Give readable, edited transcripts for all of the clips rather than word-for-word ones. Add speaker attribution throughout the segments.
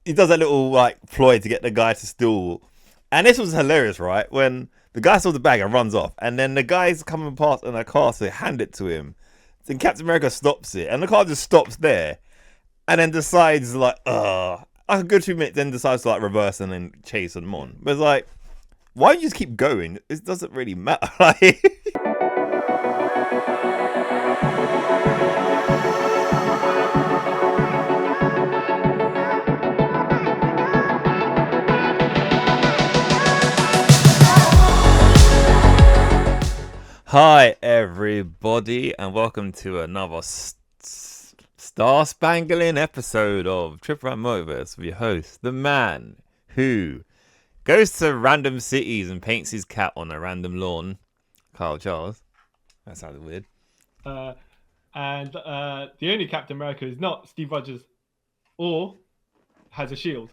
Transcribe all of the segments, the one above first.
Speaker 1: he does that little like ploy to get the guy to steal. And this was hilarious, right? When the guy steals the bag and runs off, and then the guy's coming past in a car to hand it to him. Then Captain America stops it, and the car just stops there, and then decides like, a good 2 minutes, then decides to like reverse and then chase them on. But it's like, why don't you just keep going? It doesn't really matter. Like, hi everybody, and welcome to another star-spangling episode of Trip Around Multiverse with your host, the man who goes to random cities and paints his cat on a random lawn, Kyle Charles. That sounded weird.
Speaker 2: And the only Captain America is not Steve Rogers or has a shield,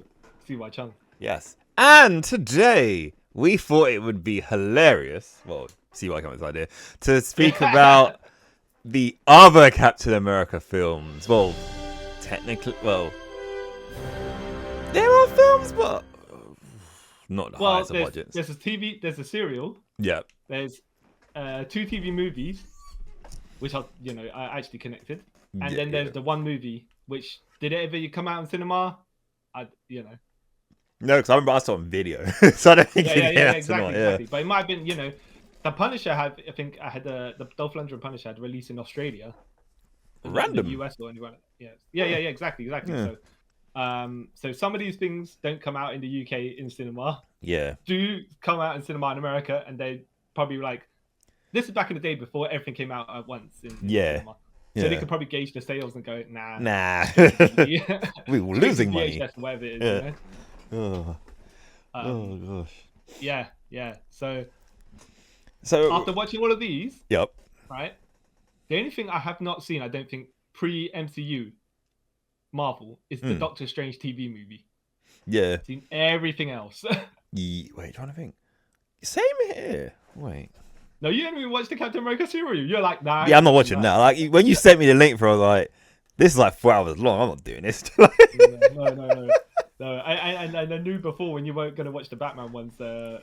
Speaker 2: CY Chung.
Speaker 1: Yes. And today, we thought it would be hilarious, well, CY Chung's idea, to speak about the other Captain America films. Well, technically, there are films, but not the highest of budgets.
Speaker 2: There's a TV, there's a serial.
Speaker 1: Yep.
Speaker 2: There's 2 TV movies, which are are actually connected, and then there's the one movie which did it ever come out in cinema?
Speaker 1: No, because I remember I saw it on video, so I don't think
Speaker 2: exactly. But it might have been, the Punisher had. I think I had the Dolph Lundgren Punisher had released in Australia,
Speaker 1: random,
Speaker 2: in the US or anywhere. Exactly. Yeah. So some of these things don't come out in the UK in cinema.
Speaker 1: Yeah.
Speaker 2: Do come out in cinema in America, and they probably like. This is back in the day before everything came out at once. In cinema. So they could probably gauge the sales and go, nah.
Speaker 1: We were losing money.
Speaker 2: VHS, whatever it is,
Speaker 1: Oh gosh.
Speaker 2: Yeah. So
Speaker 1: So
Speaker 2: after watching all of these,
Speaker 1: yep.
Speaker 2: Right. The only thing I have not seen, I don't think, pre MCU Marvel is the Doctor Strange TV movie.
Speaker 1: Yeah.
Speaker 2: I've seen everything else.
Speaker 1: Wait, trying to think. Same here. Wait.
Speaker 2: No, you didn't even watch the Captain America series. You're like, nah.
Speaker 1: Yeah, I'm not watching that. Like when you sent me the link for, I was like, this is like 4 hours long. I'm not doing this.
Speaker 2: No. I knew before when you weren't going to watch the Batman ones. Even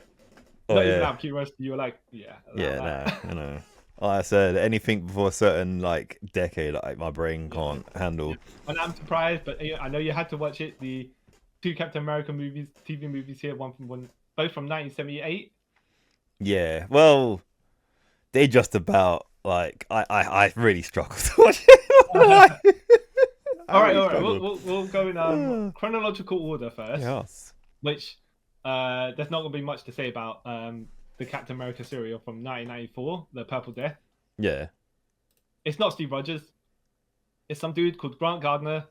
Speaker 2: out of curiosity, you were like,
Speaker 1: I know. Like I said, anything before a certain like decade, like my brain can't handle.
Speaker 2: And I'm surprised, but I know you had to watch it. The 2 Captain America movies, TV movies here, both from 1978.
Speaker 1: Yeah, well, they just about like I really struggled to watch it.
Speaker 2: All right. We'll go in chronological order first.
Speaker 1: Yes.
Speaker 2: Which there's not going to be much to say about the Captain America serial from 1994, The Purple Death.
Speaker 1: Yeah.
Speaker 2: It's not Steve Rogers. It's some dude called Grant Gardner,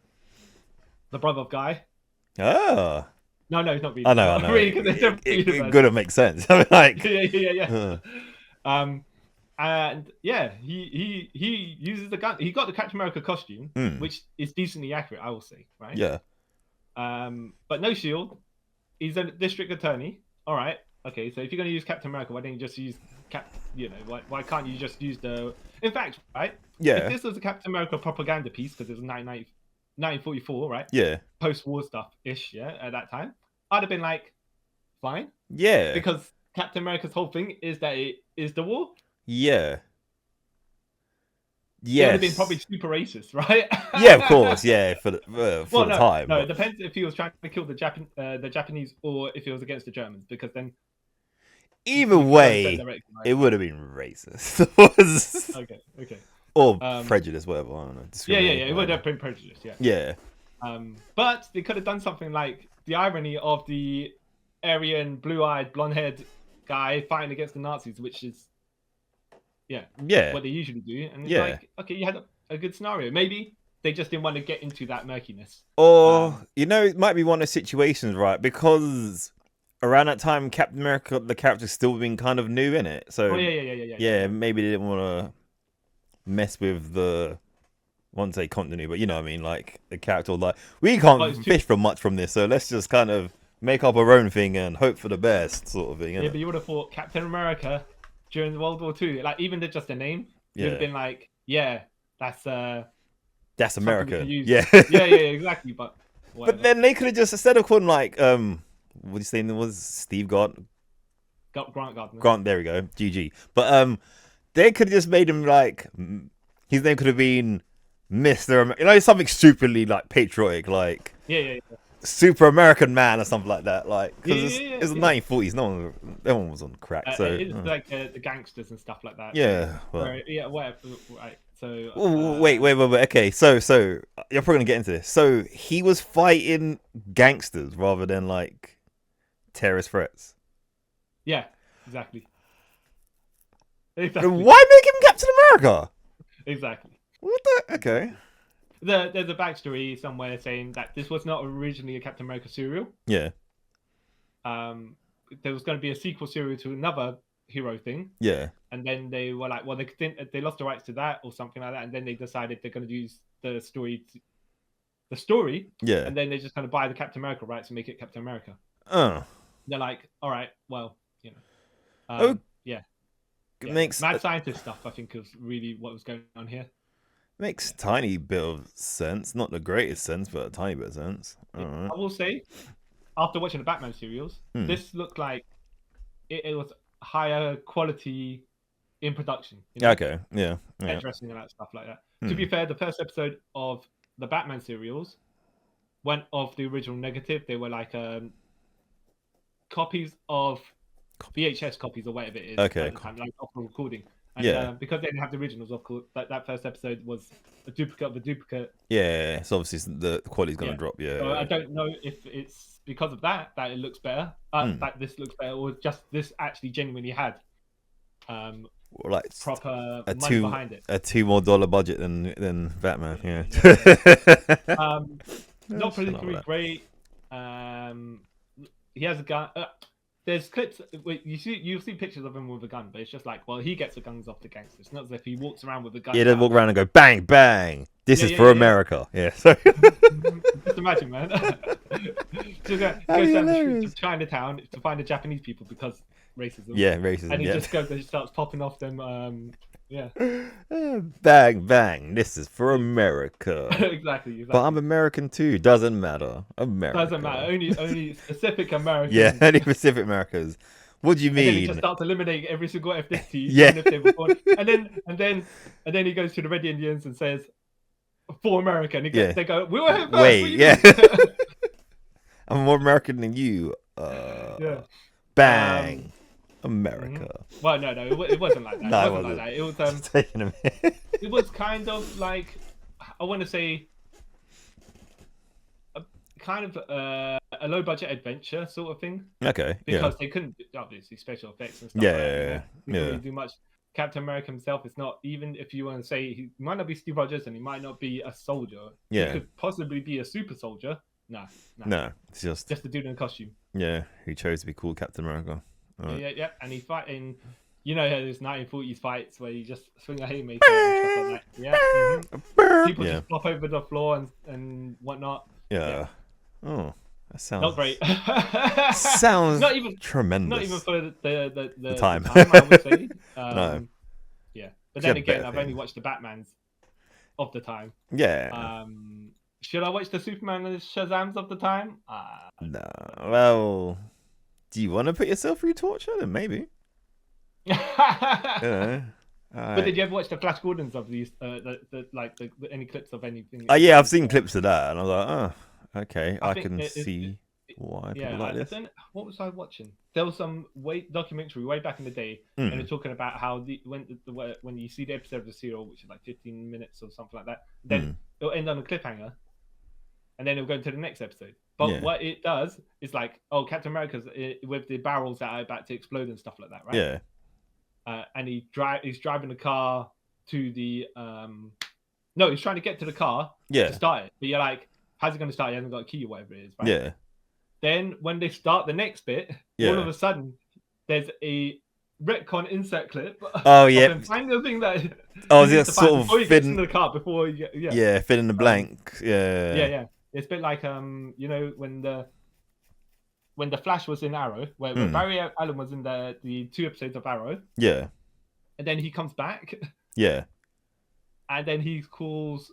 Speaker 2: the brother of Guy.
Speaker 1: Oh.
Speaker 2: No, he's not.
Speaker 1: I know. It gotta make sense. I mean, like.
Speaker 2: Yeah. And he uses the gun. He got the Captain America costume, which is decently accurate, I will say, right?
Speaker 1: Yeah.
Speaker 2: But no shield. He's a district attorney. All right. Okay. So if you're going to use Captain America, why don't you just use why can't you just use the? In fact, right?
Speaker 1: Yeah.
Speaker 2: If this was a Captain America propaganda piece, because it was 1944, right?
Speaker 1: Yeah.
Speaker 2: Post-war stuff ish. Yeah. At that time, I'd have been like, fine.
Speaker 1: Yeah.
Speaker 2: Because Captain America's whole thing is that it is the war.
Speaker 1: Yeah.
Speaker 2: It would have been probably super racist, right?
Speaker 1: Yeah, of course. Yeah, for the time.
Speaker 2: No, it depends if he was trying to kill the Japanese or if he was against the Germans, because then.
Speaker 1: Either way, it would have been racist.
Speaker 2: Okay.
Speaker 1: Or prejudice, whatever. I don't know.
Speaker 2: Yeah. It would have been prejudice. Yeah.
Speaker 1: Yeah.
Speaker 2: But they could have done something like the irony of the Aryan, blue-eyed, blonde-haired guy fighting against the Nazis, which is. Yeah, what they usually do, and it's like, okay, you had a good scenario. Maybe they just didn't want to get into that murkiness.
Speaker 1: Or it might be one of the situations, right? Because around that time, Captain America, the character's still been kind of new in it, so yeah, maybe they didn't want to mess with the say continuity, but you know what I mean, like the character, like we can't fish from much from this, so let's just kind of make up our own thing and hope for the best, sort of thing.
Speaker 2: Yeah, but you would have thought Captain America. During World War II, like even just the name, you'd have been like, yeah, that's
Speaker 1: America.
Speaker 2: Yeah, exactly. But
Speaker 1: But then they could have just, instead of calling like what do you say it was, Steve Grant?
Speaker 2: Grant Gardner.
Speaker 1: Grant, there we go. GG. But they could have just made him like, his name could have been Mr. Something stupidly like patriotic, like
Speaker 2: Yeah.
Speaker 1: Super American Man or something like that. Like, because it's the 1940s, no one was on crack. So
Speaker 2: it's like the gangsters and stuff like that.
Speaker 1: Yeah. Well.
Speaker 2: Whatever. Right. So.
Speaker 1: Wait. Okay. So you're probably gonna get into this. So he was fighting gangsters rather than like terrorist threats.
Speaker 2: Yeah. Exactly.
Speaker 1: Why make him Captain America?
Speaker 2: Exactly.
Speaker 1: What the? Okay.
Speaker 2: There's a backstory somewhere saying that this was not originally a Captain America serial.
Speaker 1: Yeah.
Speaker 2: There was going to be a sequel serial to another hero thing.
Speaker 1: Yeah.
Speaker 2: And then they were like, well, they lost the rights to that or something like that, and then they decided they're going to use the story.
Speaker 1: Yeah.
Speaker 2: And then they're just going to buy the Captain America rights and make it Captain America.
Speaker 1: Oh.
Speaker 2: They're like, all right, well, yeah.
Speaker 1: Makes
Speaker 2: mad scientist stuff. I think is really what was going on here.
Speaker 1: Makes tiny bit of sense, not the greatest sense, but a tiny bit of sense.
Speaker 2: I will say, after watching the Batman serials, this looked like it was higher quality in production.
Speaker 1: Okay, yeah.
Speaker 2: Dressing and that stuff like that. To be fair, the first episode of the Batman serials went off the original negative. They were like copies of VHS copies or whatever it is.
Speaker 1: Okay.
Speaker 2: Like off the recording. And, because they didn't have the originals, of course, that first episode was a duplicate of a duplicate.
Speaker 1: Yeah, so obviously the quality's going to drop. Yeah.
Speaker 2: So I don't know if it's because of that it looks better, that this looks better, or just this actually genuinely had
Speaker 1: like
Speaker 2: proper money behind it.
Speaker 1: A $2 more budget than Batman. Yeah.
Speaker 2: Not particularly great. He has a gun. There's clips. You'll see pictures of him with a gun, but it's just like, well, he gets the guns off the gangsters. It's not as if he walks around with a gun.
Speaker 1: Yeah, they walk around and go bang bang. This is for America. Yeah. So
Speaker 2: just imagine, man. So goes down the street to Chinatown to find the Japanese people because racism.
Speaker 1: Yeah, racism.
Speaker 2: And he just goes and starts popping off them.
Speaker 1: Bang bang. This is for America.
Speaker 2: Exactly.
Speaker 1: But I'm American too. Doesn't matter. America.
Speaker 2: Doesn't matter. Only specific Americans.
Speaker 1: Yeah, only Pacific Americans. What do you mean?
Speaker 2: And then he just starts eliminating every single ethnicity.
Speaker 1: Yeah.
Speaker 2: Even if they were born. And then he goes to the Red Indians and says, "For America." And they go, "We were here first."
Speaker 1: Wait, yeah. I'm more American than you. Bang. America.
Speaker 2: Well, no, it wasn't like that.
Speaker 1: No,
Speaker 2: it wasn't like that. It was taking a minute. It was kind of like, I want to say, a low budget adventure sort of thing.
Speaker 1: Okay.
Speaker 2: Because they couldn't, obviously, special effects and stuff.
Speaker 1: Yeah.
Speaker 2: They couldn't really do much. Captain America himself is not, even if you want to say he might not be Steve Rogers and he might not be a soldier.
Speaker 1: Yeah.
Speaker 2: He could possibly be a super soldier. No,
Speaker 1: it's just
Speaker 2: a dude in a costume.
Speaker 1: Yeah, who chose to be called Captain America.
Speaker 2: Right. Yeah, and he's fighting. You know those 1940s fights where you just swing a haymaker and stuff like that. Yeah. People just flop over the floor and whatnot.
Speaker 1: Yeah. Oh, that sounds
Speaker 2: not great.
Speaker 1: Sounds
Speaker 2: not even
Speaker 1: tremendous.
Speaker 2: Not even for the
Speaker 1: time.
Speaker 2: I would say.
Speaker 1: No.
Speaker 2: Yeah, but then again, I've only watched the Batmans of the time.
Speaker 1: Yeah.
Speaker 2: Should I watch the Superman and Shazams of the time?
Speaker 1: No. Well, do you want to put yourself through torture? Then maybe.
Speaker 2: But did you ever watch the Flash Gordons of these? Any clips of anything?
Speaker 1: Yeah, I've seen clips of that, and I was like, oh, okay, I can see why people like this.
Speaker 2: What was I watching? There was some documentary way back in the day, and they're talking about how when you see the episode of the serial, which is like 15 minutes or something like that, then it'll end on a cliffhanger, and then it'll go into the next episode. But what it does is like, Captain America's with the barrels that are about to explode and stuff like that, right?
Speaker 1: Yeah.
Speaker 2: And he's driving the car to the no, he's trying to get to the car to start it. But you're like, how's he going to start? He hasn't got a key or whatever it is, right?
Speaker 1: Yeah.
Speaker 2: Then when they start the next bit, all of a sudden there's a retcon insert clip.
Speaker 1: Oh yeah.
Speaker 2: Find the thing that.
Speaker 1: Oh, it's sort of
Speaker 2: fit in the car before you get,
Speaker 1: fill in the blank. Yeah.
Speaker 2: It's a bit like when the Flash was in Arrow, where Barry Allen was in the 2 episodes of Arrow.
Speaker 1: Yeah.
Speaker 2: And then he comes back.
Speaker 1: Yeah.
Speaker 2: And then he calls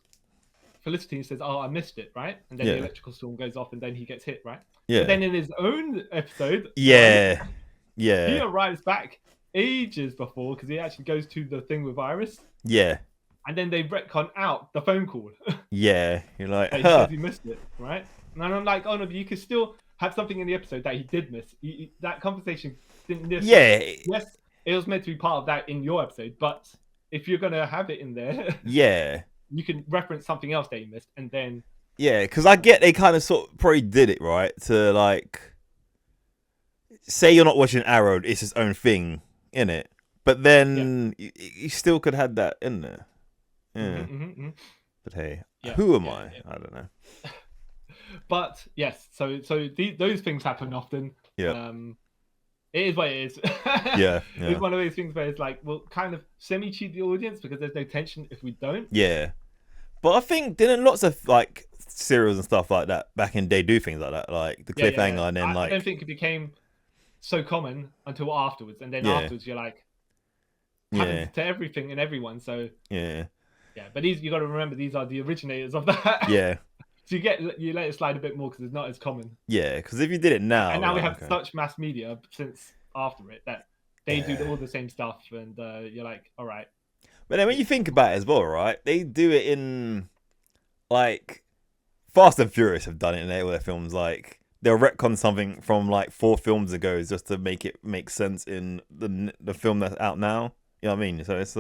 Speaker 2: Felicity says, "Oh, I missed it," right? And then the electrical storm goes off, and then he gets hit, right?
Speaker 1: Yeah.
Speaker 2: But then in his own episode,
Speaker 1: yeah,
Speaker 2: right,
Speaker 1: yeah,
Speaker 2: he arrives back ages before because he actually goes to the thing with Iris.
Speaker 1: Yeah.
Speaker 2: And then they retcon out the phone call.
Speaker 1: Yeah, you're like,
Speaker 2: he says he missed it, right? And I'm like, oh no, but you could still have something in the episode that he did miss. That conversation didn't miss.
Speaker 1: Yeah.
Speaker 2: Yes, it was meant to be part of that in your episode, but if you're gonna have it in there,
Speaker 1: yeah,
Speaker 2: you can reference something else that you missed, and then
Speaker 1: yeah, because I get they kind of sort of probably did it right to like say you're not watching Arrow, it's its own thing, innit? But then you still could have that in there. Yeah. But hey, who am I? I don't know.
Speaker 2: But yes, so those things happen often.
Speaker 1: Yeah.
Speaker 2: It is what it is.
Speaker 1: Yeah.
Speaker 2: It's one of those things where it's like we'll kind of semi-cheat the audience because there's no tension if we don't.
Speaker 1: Yeah. But I think didn't lots of like serials and stuff like that back in the day do things like that, like the cliffhanger and then
Speaker 2: I don't think it became so common until afterwards, and then afterwards you're like happens to everything and everyone. So yeah. But you got to remember these are the originators of that.
Speaker 1: Yeah.
Speaker 2: So you let it slide a bit more because it's not as common.
Speaker 1: Yeah, because if you did it now,
Speaker 2: and now we have such mass media since after it that they do all the same stuff, and you're like, all right.
Speaker 1: But then when you think about it as well, right? They do it in like Fast and Furious have done it in their films. Like they'll retcon something from like 4 films ago just to make it make sense in the film that's out now. You know what I mean? So it's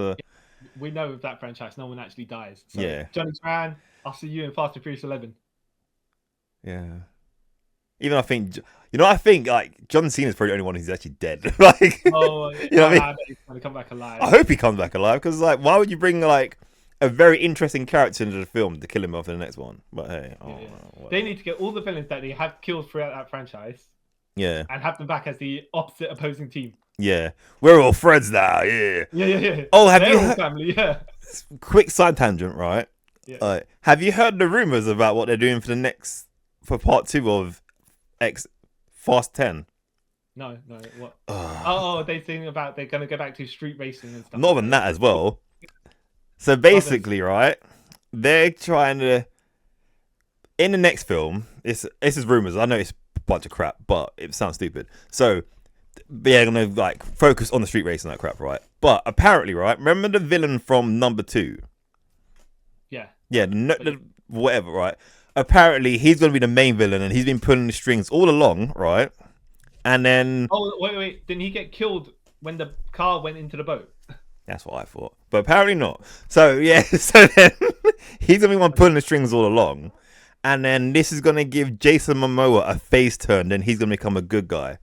Speaker 2: we know with that franchise, no one actually dies. So Johnny Tran, I'll see you in Fast and Furious 11.
Speaker 1: Yeah. Even I think, I think like John Cena's probably the only one who's actually dead. Like, you know what I mean?
Speaker 2: I bet he's gonna come back alive.
Speaker 1: I hope he comes back alive because, like, why would you bring like a very interesting character into the film to kill him off in the next one? But hey,
Speaker 2: they need to get all the villains that they have killed throughout that franchise.
Speaker 1: Yeah.
Speaker 2: And have them back as the opposite opposing team.
Speaker 1: Yeah, we're all friends now. Yeah.
Speaker 2: Yeah.
Speaker 1: Oh, have you
Speaker 2: heard... family? Yeah.
Speaker 1: Quick side tangent, right? Yeah. Have you heard the rumors about what they're doing for part 2 of Fast 10?
Speaker 2: No. What? They think about they're gonna go back to street racing and stuff.
Speaker 1: Not than that as well. So basically, right? They're trying to in the next film. This is rumors. I know it's a bunch of crap, but it sounds stupid. So they're gonna like focus on the street racing and that crap, right? But apparently, right? Remember the villain from number 2? Yeah. Whatever, right? Apparently, he's gonna be the main villain, and he's been pulling the strings all along, right? And then
Speaker 2: wait, didn't he get killed when the car went into the boat?
Speaker 1: That's what I thought, but apparently not. So yeah, so then he's gonna be one pulling the strings all along, and then this is gonna give Jason Momoa a face turn. Then he's gonna become a good guy.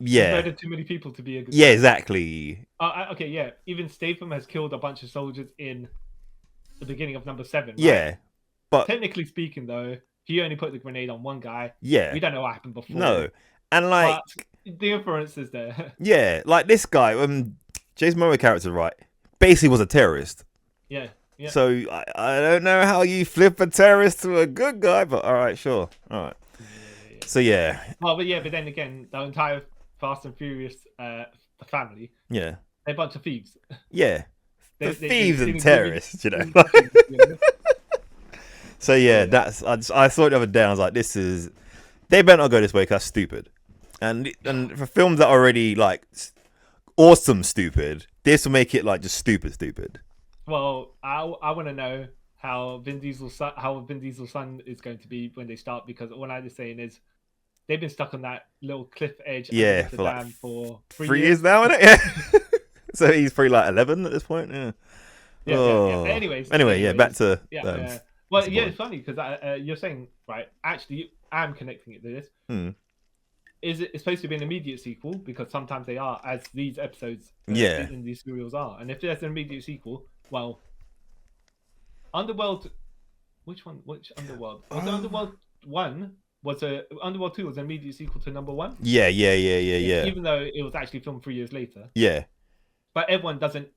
Speaker 1: Yeah.
Speaker 2: Murdered too many people to be a good
Speaker 1: guy. Exactly.
Speaker 2: Okay, yeah. Even Statham has killed a bunch of soldiers in the beginning of number 7. Right?
Speaker 1: Yeah. But
Speaker 2: technically speaking, though, he only put the grenade on one guy.
Speaker 1: Yeah.
Speaker 2: We don't know what happened before.
Speaker 1: No. And like
Speaker 2: the inference is there.
Speaker 1: Yeah, like this guy, Jason Momoa character, right, basically was a terrorist.
Speaker 2: Yeah.
Speaker 1: So I don't know how you flip a terrorist to a good guy, but all right, sure. All right. Yeah. So yeah.
Speaker 2: Well, but then again, the entire Fast and Furious the family.
Speaker 1: Yeah.
Speaker 2: They're a bunch of thieves.
Speaker 1: Yeah. Thieves and terrorists, you know. So yeah, I saw it the other day. I was like, they better not go this way because that's stupid. And for films that are already like awesome stupid, this will make it like just stupid.
Speaker 2: Well, I want to know how Vin Diesel's son is going to be when they start, because all I'm just saying is they've been stuck on that little cliff edge.
Speaker 1: Yeah,
Speaker 2: for
Speaker 1: 3 years now, isn't it? Yeah. So he's probably like 11 at this point. Yeah.
Speaker 2: Yeah. Anyways,
Speaker 1: back to
Speaker 2: Well, it's funny because you're saying, right, actually, I'm connecting it to this. Is it supposed to be an immediate sequel? Because sometimes they are, as these episodes in these serials are. And if there's an immediate sequel, well, Underworld, which Underworld? Was it Underworld 1? Underworld 2 was an immediate sequel to number 1? Yeah.
Speaker 1: Even
Speaker 2: though it was actually filmed 3 years later.
Speaker 1: Yeah.
Speaker 2: But everyone doesn't,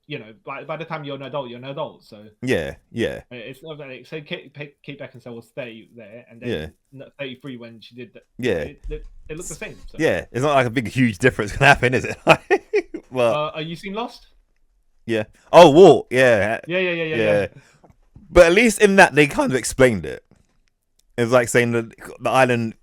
Speaker 2: by the time you're an adult, so...
Speaker 1: Yeah.
Speaker 2: It's not like... So Kate Beckinsale was 30 there, and then 33 when she did that.
Speaker 1: Yeah.
Speaker 2: They look the same. So.
Speaker 1: Yeah, it's not like a big, huge difference can happen, is it? Well,
Speaker 2: are you seen Lost?
Speaker 1: Yeah. Oh, Walt. Yeah.
Speaker 2: Yeah.
Speaker 1: But at least in that they kind of explained it. It's like saying that the island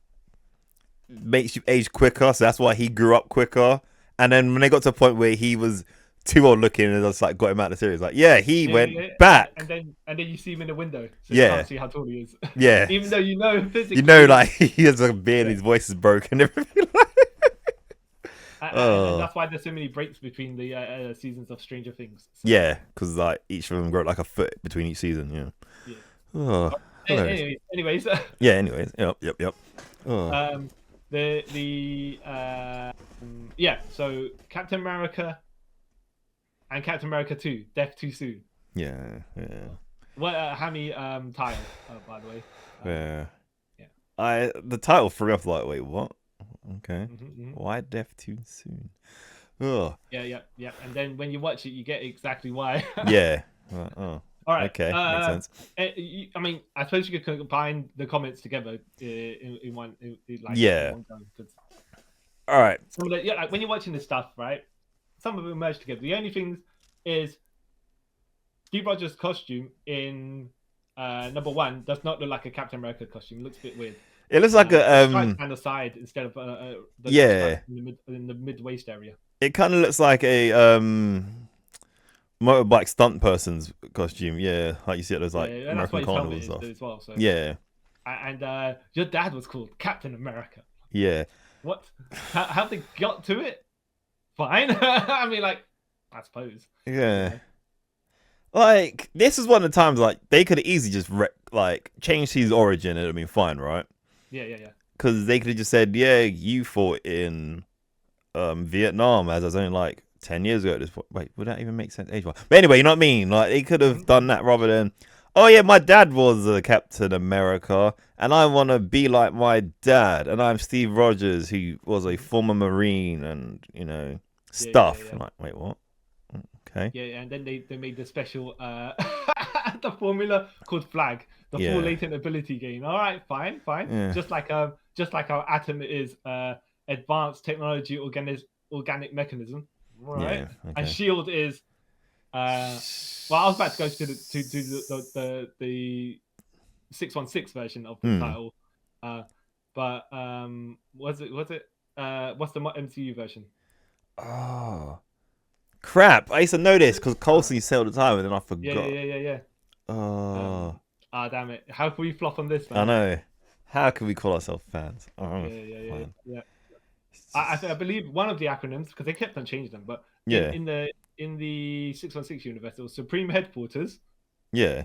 Speaker 1: makes you age quicker, so that's why he grew up quicker. And then when they got to a point where he was too old looking, and just like got him out of the series, like he went back.
Speaker 2: And then you see him in the window, so you
Speaker 1: Yeah.
Speaker 2: can't see how tall he is.
Speaker 1: Yeah.
Speaker 2: Even though you know physically,
Speaker 1: You know, like he has a beard, his voice is broken, and everything.
Speaker 2: and that's why there's so many breaks between the seasons of Stranger Things. So.
Speaker 1: Yeah, because like each of them grow like a foot between each season. Yeah. Oh,
Speaker 2: anyways.
Speaker 1: Yeah. Anyways. Yep. Oh.
Speaker 2: So Captain America and Captain America 2, Death Too Soon.
Speaker 1: Yeah.
Speaker 2: What Hammy title, by the way.
Speaker 1: The title threw off like, wait, what? Okay.
Speaker 2: Mm-hmm.
Speaker 1: Why Death Too Soon? Oh.
Speaker 2: Yeah. And then when you watch it, you get exactly why.
Speaker 1: Yeah.
Speaker 2: All right.
Speaker 1: Okay. Makes sense.
Speaker 2: I mean, I suppose you could combine the comments together in one.
Speaker 1: Yeah.
Speaker 2: In one go,
Speaker 1: all right.
Speaker 2: Some of the, like when you're watching this stuff, right? Some of them merge together. The only thing is Steve Rogers' costume in number 1 does not look like a Captain America costume. It looks a bit weird.
Speaker 1: It looks like a
Speaker 2: on the side instead of in the mid waist area.
Speaker 1: It kind of looks like a motorbike stunt person's costume. Yeah, like you see it as like American Carnival and stuff.
Speaker 2: As well, so.
Speaker 1: Yeah.
Speaker 2: And your dad was called Captain America.
Speaker 1: Yeah.
Speaker 2: What? How they got to it? Fine. I mean, like, I suppose.
Speaker 1: Yeah. Like, this is one of the times, like, they could have easily just, changed his origin and it'd been fine, right?
Speaker 2: Yeah.
Speaker 1: Because they could have just said, yeah, you fought in Vietnam, as I was only, like, 10 years ago at this point. Wait, would that even make sense age-wise? But anyway, you know what I mean? Like, they could have done that rather than, oh, yeah, my dad was Captain America, and I want to be like my dad, and I'm Steve Rogers, who was a former Marine, and, stuff.
Speaker 2: Yeah.
Speaker 1: I'm like, wait, what? Okay.
Speaker 2: Yeah, and then they made the special the formula called Flag, the full latent ability gain. All right, fine.
Speaker 1: Yeah.
Speaker 2: Just like our Atom is advanced technology organic mechanism. All right.
Speaker 1: Yeah, okay.
Speaker 2: And Shield is I was about to go to the 616 version of the title. But what's the MCU version?
Speaker 1: Oh. Crap! I used to know this because Coulson used to say all the time, and then I forgot.
Speaker 2: Yeah.
Speaker 1: Oh.
Speaker 2: Damn it! How can we flop on this, man?
Speaker 1: I know. How can we call ourselves fans? Oh,
Speaker 2: yeah. I believe one of the acronyms, because they kept on changing them, but in the 616 universe, it was Supreme Headquarters.
Speaker 1: Yeah.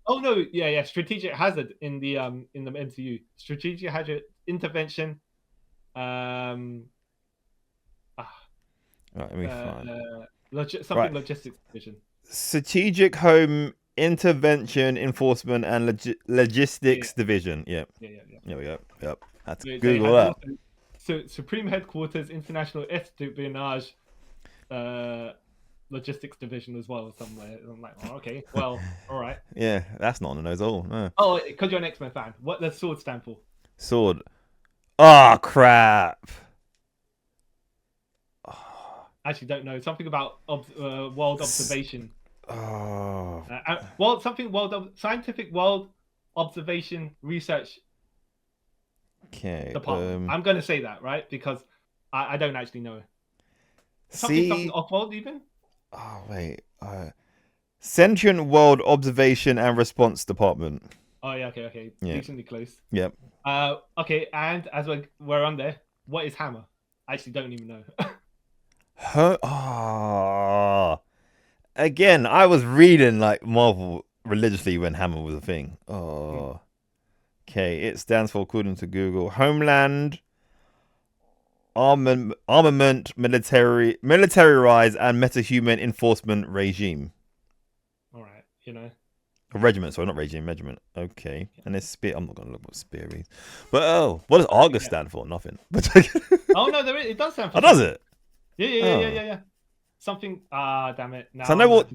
Speaker 2: Oh no! Yeah. Strategic Hazard in the MCU. Strategic Hazard Intervention.
Speaker 1: Right, let me find.
Speaker 2: Logistics division.
Speaker 1: Strategic Home Intervention Enforcement and Logistics Division. Yep.
Speaker 2: Yeah.
Speaker 1: There we go. Yep. Had to Google that.
Speaker 2: So Supreme Headquarters International Espionage Logistics Division as well somewhere. I'm like, oh, okay, well, all right.
Speaker 1: Yeah, that's not on the nose at all. No.
Speaker 2: Oh, because you're an X-Men fan. What does SWORD stand for?
Speaker 1: SWORD. Oh, crap.
Speaker 2: Actually, don't know. Something about world observation.
Speaker 1: Oh.
Speaker 2: Scientific world observation research.
Speaker 1: Okay.
Speaker 2: Department. I'm going to say that, right? Because I don't actually know. Something off-world even?
Speaker 1: Oh, wait. Sentient World Observation and Response Department.
Speaker 2: Oh, yeah, okay. Yeah. Decently close.
Speaker 1: Yep.
Speaker 2: Okay, and as we're on there, what is Hammer? I actually don't even know.
Speaker 1: Again, I was reading like Marvel religiously when Hammer was a thing. Oh. Okay, it stands for, according to Google, Homeland Armament, Militarized and Metahuman Enforcement Regime.
Speaker 2: All right,
Speaker 1: A regiment, sorry, not regime, regiment. Okay. And there's Spear. I'm not going to look what Spear is. But, what does Argus stand for? Nothing.
Speaker 2: Oh, no, it does stand for.
Speaker 1: Oh, does it?
Speaker 2: Yeah. Something. Damn it. Now
Speaker 1: so I know what.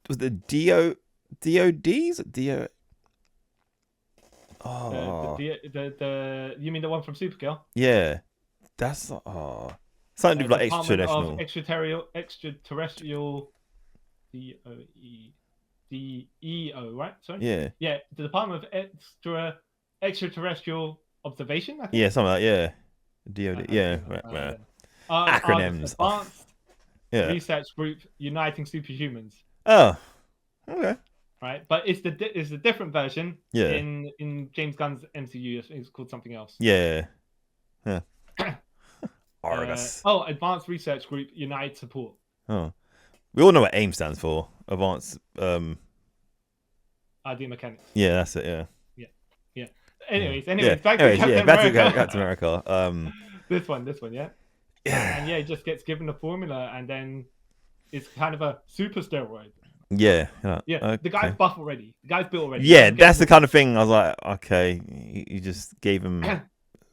Speaker 1: Was the DODs? DO. Oh.
Speaker 2: The you mean the one from Supergirl?
Speaker 1: Yeah. That's something to do with like extraterrestrial.
Speaker 2: Extraterrestrial DEO, right? Sorry.
Speaker 1: Yeah.
Speaker 2: Yeah, the Department of Extraterrestrial Observation, I think.
Speaker 1: Yeah, something like yeah. DOD. Yeah. Right. Acronyms.
Speaker 2: Advanced
Speaker 1: Yeah.
Speaker 2: Research Group Uniting Superhumans.
Speaker 1: Oh. Okay.
Speaker 2: Right, but it's the different version.
Speaker 1: Yeah.
Speaker 2: In James Gunn's MCU. It's called something else.
Speaker 1: Yeah. Yeah. Argus.
Speaker 2: Advanced Research Group United Support.
Speaker 1: Oh. We all know what AIM stands for. Advanced
Speaker 2: ID Mechanics.
Speaker 1: Yeah, that's it, yeah.
Speaker 2: Yeah. Anyways,
Speaker 1: back to Captain America.
Speaker 2: This one, yeah.
Speaker 1: Yeah.
Speaker 2: And yeah, he just gets given a formula and then it's kind of a super steroid.
Speaker 1: Yeah.
Speaker 2: Okay. The guy's buff already. The guy's built already.
Speaker 1: Yeah, that's the kind of thing I was like, okay, you just gave him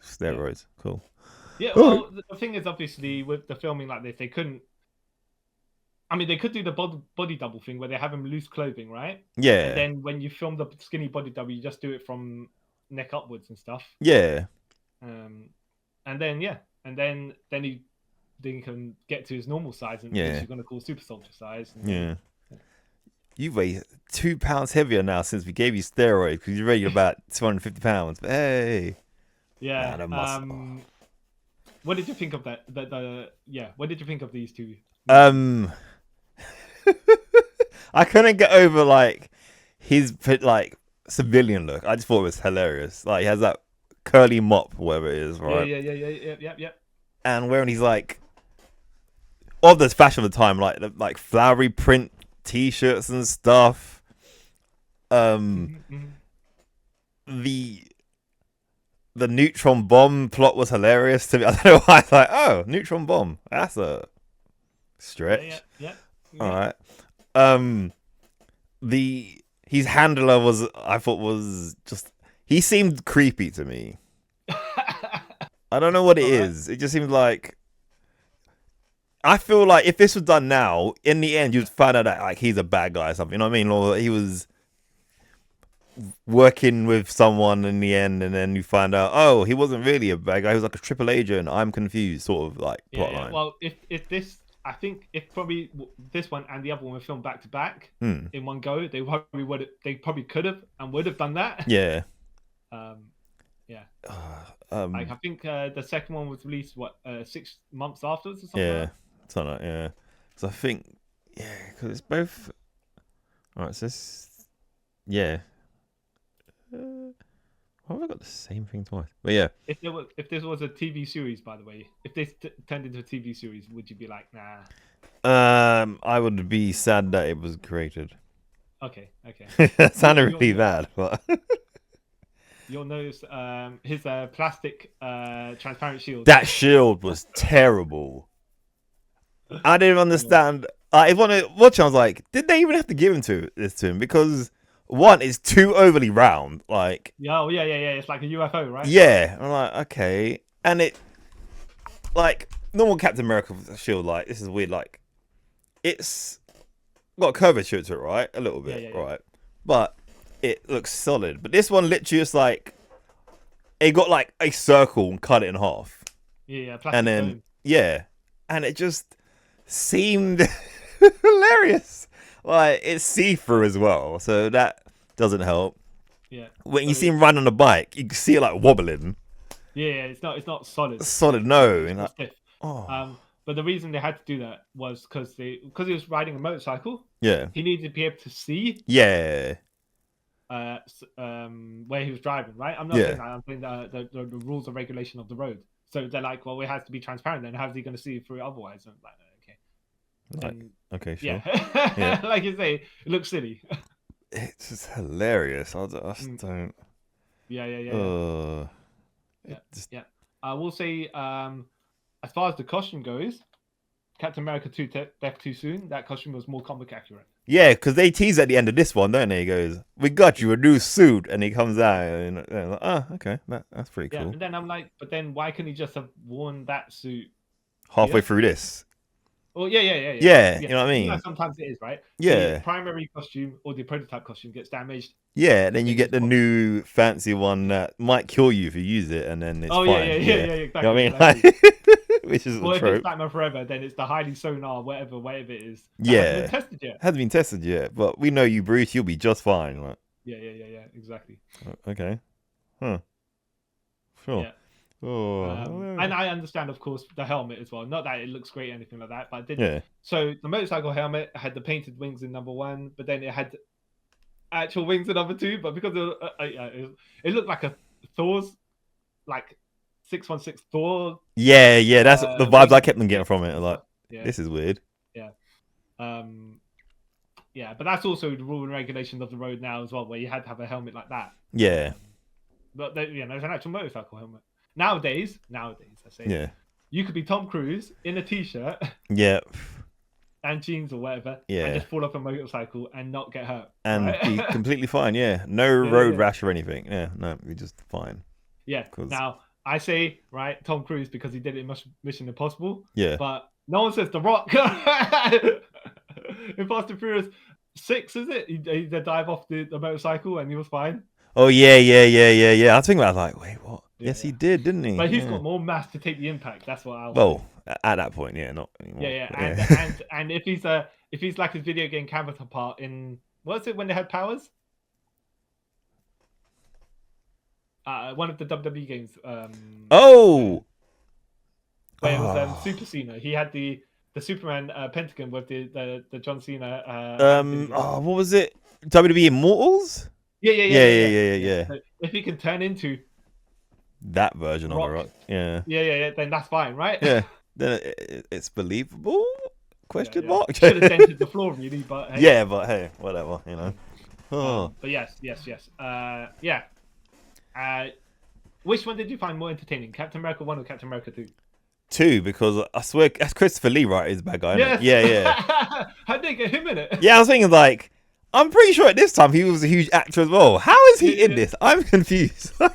Speaker 1: steroids. Yeah. Cool.
Speaker 2: Yeah, well, the thing is, obviously, with the filming like this, they couldn't. I mean, they could do the body double thing where they have him loose clothing, right?
Speaker 1: Yeah.
Speaker 2: And then when you film the skinny body double, you just do it from neck upwards and stuff.
Speaker 1: Yeah.
Speaker 2: And then he can get to his normal size, and which you're gonna call super soldier size.
Speaker 1: Yeah. You weigh 2 pounds heavier now since we gave you steroids because you're already about 250 pounds. But hey.
Speaker 2: Yeah. What did you think of that? What did you think of these two?
Speaker 1: I couldn't get over like his like civilian look. I just thought it was hilarious. Like he has that curly mop, whatever it is, right?
Speaker 2: Yeah.
Speaker 1: And wearing these like of this fashion of the time, like flowery print T-shirts and stuff. The neutron bomb plot was hilarious to me. I don't know why. I was like, oh, neutron bomb. That's a stretch.
Speaker 2: Yeah.
Speaker 1: All right. His handler was just he seemed creepy to me. I don't know what it is. It just seemed like I feel like if this was done now, in the end, you'd find out that like he's a bad guy or something. You know what I mean? Or he was working with someone in the end, and then you find out, oh, he wasn't really a bad guy. He was like a triple agent. I'm confused, sort of like plotline.
Speaker 2: Well, if this, I think if probably this one and the other one were filmed back to back in one go, they probably could have and would have done that.
Speaker 1: Yeah.
Speaker 2: Like I think the second one was released 6 months afterwards or something.
Speaker 1: Yeah, something like yeah. So I think because it's both. All right, so why have I got the same thing twice? But yeah.
Speaker 2: If this was a TV series, by the way, if this turned into a TV series, would you be like, nah?
Speaker 1: I would be sad that it was created.
Speaker 2: Okay.
Speaker 1: That sounded really bad, but
Speaker 2: you'll notice his plastic transparent shield.
Speaker 1: That shield was terrible. I didn't understand. I want to watch. I was like, did they even have to give this to him? Because one, it's too overly round. Like,
Speaker 2: yeah. It's like a UFO, right?
Speaker 1: Yeah. I'm like, okay, and it like normal Captain America shield. Like, this is weird. Like, it's got a curvature to it, right? A little bit, right? But it looks solid. But this one literally just like it got like a circle and cut it in half.
Speaker 2: Yeah.
Speaker 1: And then and it just seemed hilarious. Like it's see-through as well, so that doesn't help.
Speaker 2: Yeah.
Speaker 1: When you see him run on a bike, you can see it like wobbling.
Speaker 2: Yeah, it's not solid.
Speaker 1: Solid, no.
Speaker 2: It's stiff. But the reason they had to do that was because he was riding a motorcycle.
Speaker 1: Yeah.
Speaker 2: He needed to be able to see.
Speaker 1: Yeah.
Speaker 2: Where he was driving, right? I'm not saying that. I'm saying the rules and regulation of the road. So they're like, well, it has to be transparent. Then how's he going to see through it otherwise? And I'm like, okay.
Speaker 1: Okay, sure.
Speaker 2: Yeah. Like you say, it looks silly.
Speaker 1: It's just hilarious. I just don't.
Speaker 2: Yeah. I will say, as far as the costume goes, Captain America 2 Death Too Soon, that costume was more comic accurate.
Speaker 1: Yeah, because they tease at the end of this one, don't they? He goes, "We got you a new suit," and he comes out, and like, oh, okay, that's pretty cool.
Speaker 2: And then I'm like, but then why couldn't he just have worn that suit
Speaker 1: halfway through this?
Speaker 2: Well, yeah.
Speaker 1: You know what I mean?
Speaker 2: You know, sometimes it is, right?
Speaker 1: Yeah.
Speaker 2: The primary costume or the prototype costume gets damaged.
Speaker 1: Yeah, and then you get the new fancy one that might kill you if you use it, and then it's fine.
Speaker 2: Yeah, exactly.
Speaker 1: You know what I mean? which is
Speaker 2: Well,
Speaker 1: a
Speaker 2: if it's
Speaker 1: trope.
Speaker 2: Batman Forever, then it's the highly sonar, whatever it is.
Speaker 1: Yeah,
Speaker 2: hasn't been tested yet.
Speaker 1: Hasn't been tested yet, but we know you, Bruce. You'll be just fine, right?
Speaker 2: Yeah, exactly.
Speaker 1: Okay, huh? Sure.
Speaker 2: Yeah.
Speaker 1: Oh,
Speaker 2: and I understand, of course, the helmet as well. Not that it looks great or anything like that, but it did.
Speaker 1: Yeah.
Speaker 2: So the motorcycle helmet had the painted wings in number 1, but then it had actual wings in number 2. But because it looked like a Thor's, like 616 Thor.
Speaker 1: Yeah, that's the vibes I kept on getting from it. Like, this is weird.
Speaker 2: Yeah. Yeah, but that's also the rule and regulations of the road now as well, where you had to have a helmet like that.
Speaker 1: Yeah.
Speaker 2: But there's an actual motorcycle helmet. Nowadays, I say, you could be Tom Cruise in a t-shirt, and jeans or whatever, and just fall off a motorcycle and not get hurt,
Speaker 1: and be completely fine. Yeah, no road rash or anything. Yeah, no, we're just fine.
Speaker 2: Yeah. Now I say Tom Cruise because he did it in Mission Impossible.
Speaker 1: Yeah.
Speaker 2: But no one says The Rock. In Fast and Furious 6, is it? He dive off the motorcycle and he was fine.
Speaker 1: Oh yeah. I was thinking about like, wait, what? Yes, he did, didn't he?
Speaker 2: But he's got more mass to take the impact. That's what I was.
Speaker 1: Well, at that point, not anymore.
Speaker 2: Yeah. And if he's like a video game counterpart in, what's it when they had powers? One of the WWE games. Where it was Super Cena. He had the Superman Pentagon with the John Cena.
Speaker 1: What was it? WWE Immortals? Yeah.
Speaker 2: So if he can turn into
Speaker 1: that version of The Rock,
Speaker 2: then that's fine, right?
Speaker 1: Yeah, then it's believable. Question mark.
Speaker 2: Should have dented the floor, really, but hey.
Speaker 1: Yeah, but hey, whatever,
Speaker 2: But yes. Which one did you find more entertaining, Captain America 1 or Captain America 2?
Speaker 1: 2, because I swear that's Christopher Lee, right? Is the bad guy.
Speaker 2: Yes.
Speaker 1: Yeah.
Speaker 2: How did they get him in it?
Speaker 1: Yeah, I was thinking like, I'm pretty sure at this time he was a huge actor as well. How is he in this? I'm confused.
Speaker 2: Low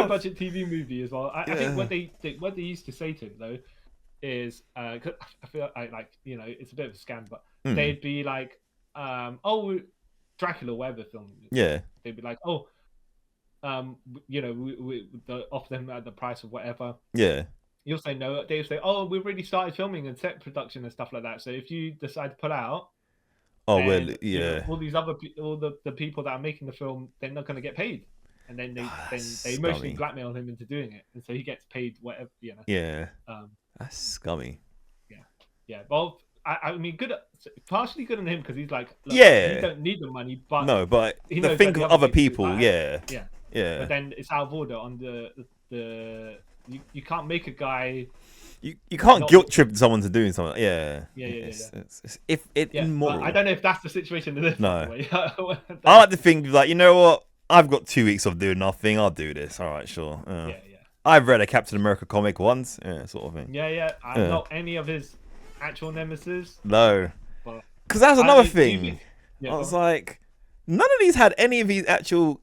Speaker 2: budget TV movie as well. I think what they used to say to him though is, cause I feel like it's a bit of a scam, but they'd be like, Dracula, whatever film.
Speaker 1: Yeah.
Speaker 2: They'd be like, we offer them at the price of whatever.
Speaker 1: Yeah.
Speaker 2: You'll say no. They'll say, we've already started filming and set production and stuff like that. So if you decide to pull out, all these other the people that are making the film, they're not going to get paid, and then they emotionally blackmail him into doing it, and so he gets paid whatever.
Speaker 1: Yeah. That's scummy.
Speaker 2: Yeah. Well, I mean, partially good on him because he's like, look, you don't need the money, but
Speaker 1: think of other people. Yeah.
Speaker 2: But then it's out of order on the you can't make a guy.
Speaker 1: You can't guilt trip someone to doing something. Yeah. Immoral.
Speaker 2: I don't know if that's the situation in this.
Speaker 1: No. I like to think like, you know what? I've got 2 weeks of doing nothing. I'll do this. All right, sure. I've read a Captain America comic once. Yeah, sort of thing.
Speaker 2: Yeah. Not any of his actual nemesis.
Speaker 1: No. Because that's another thing. I was like, none of these had any of these actual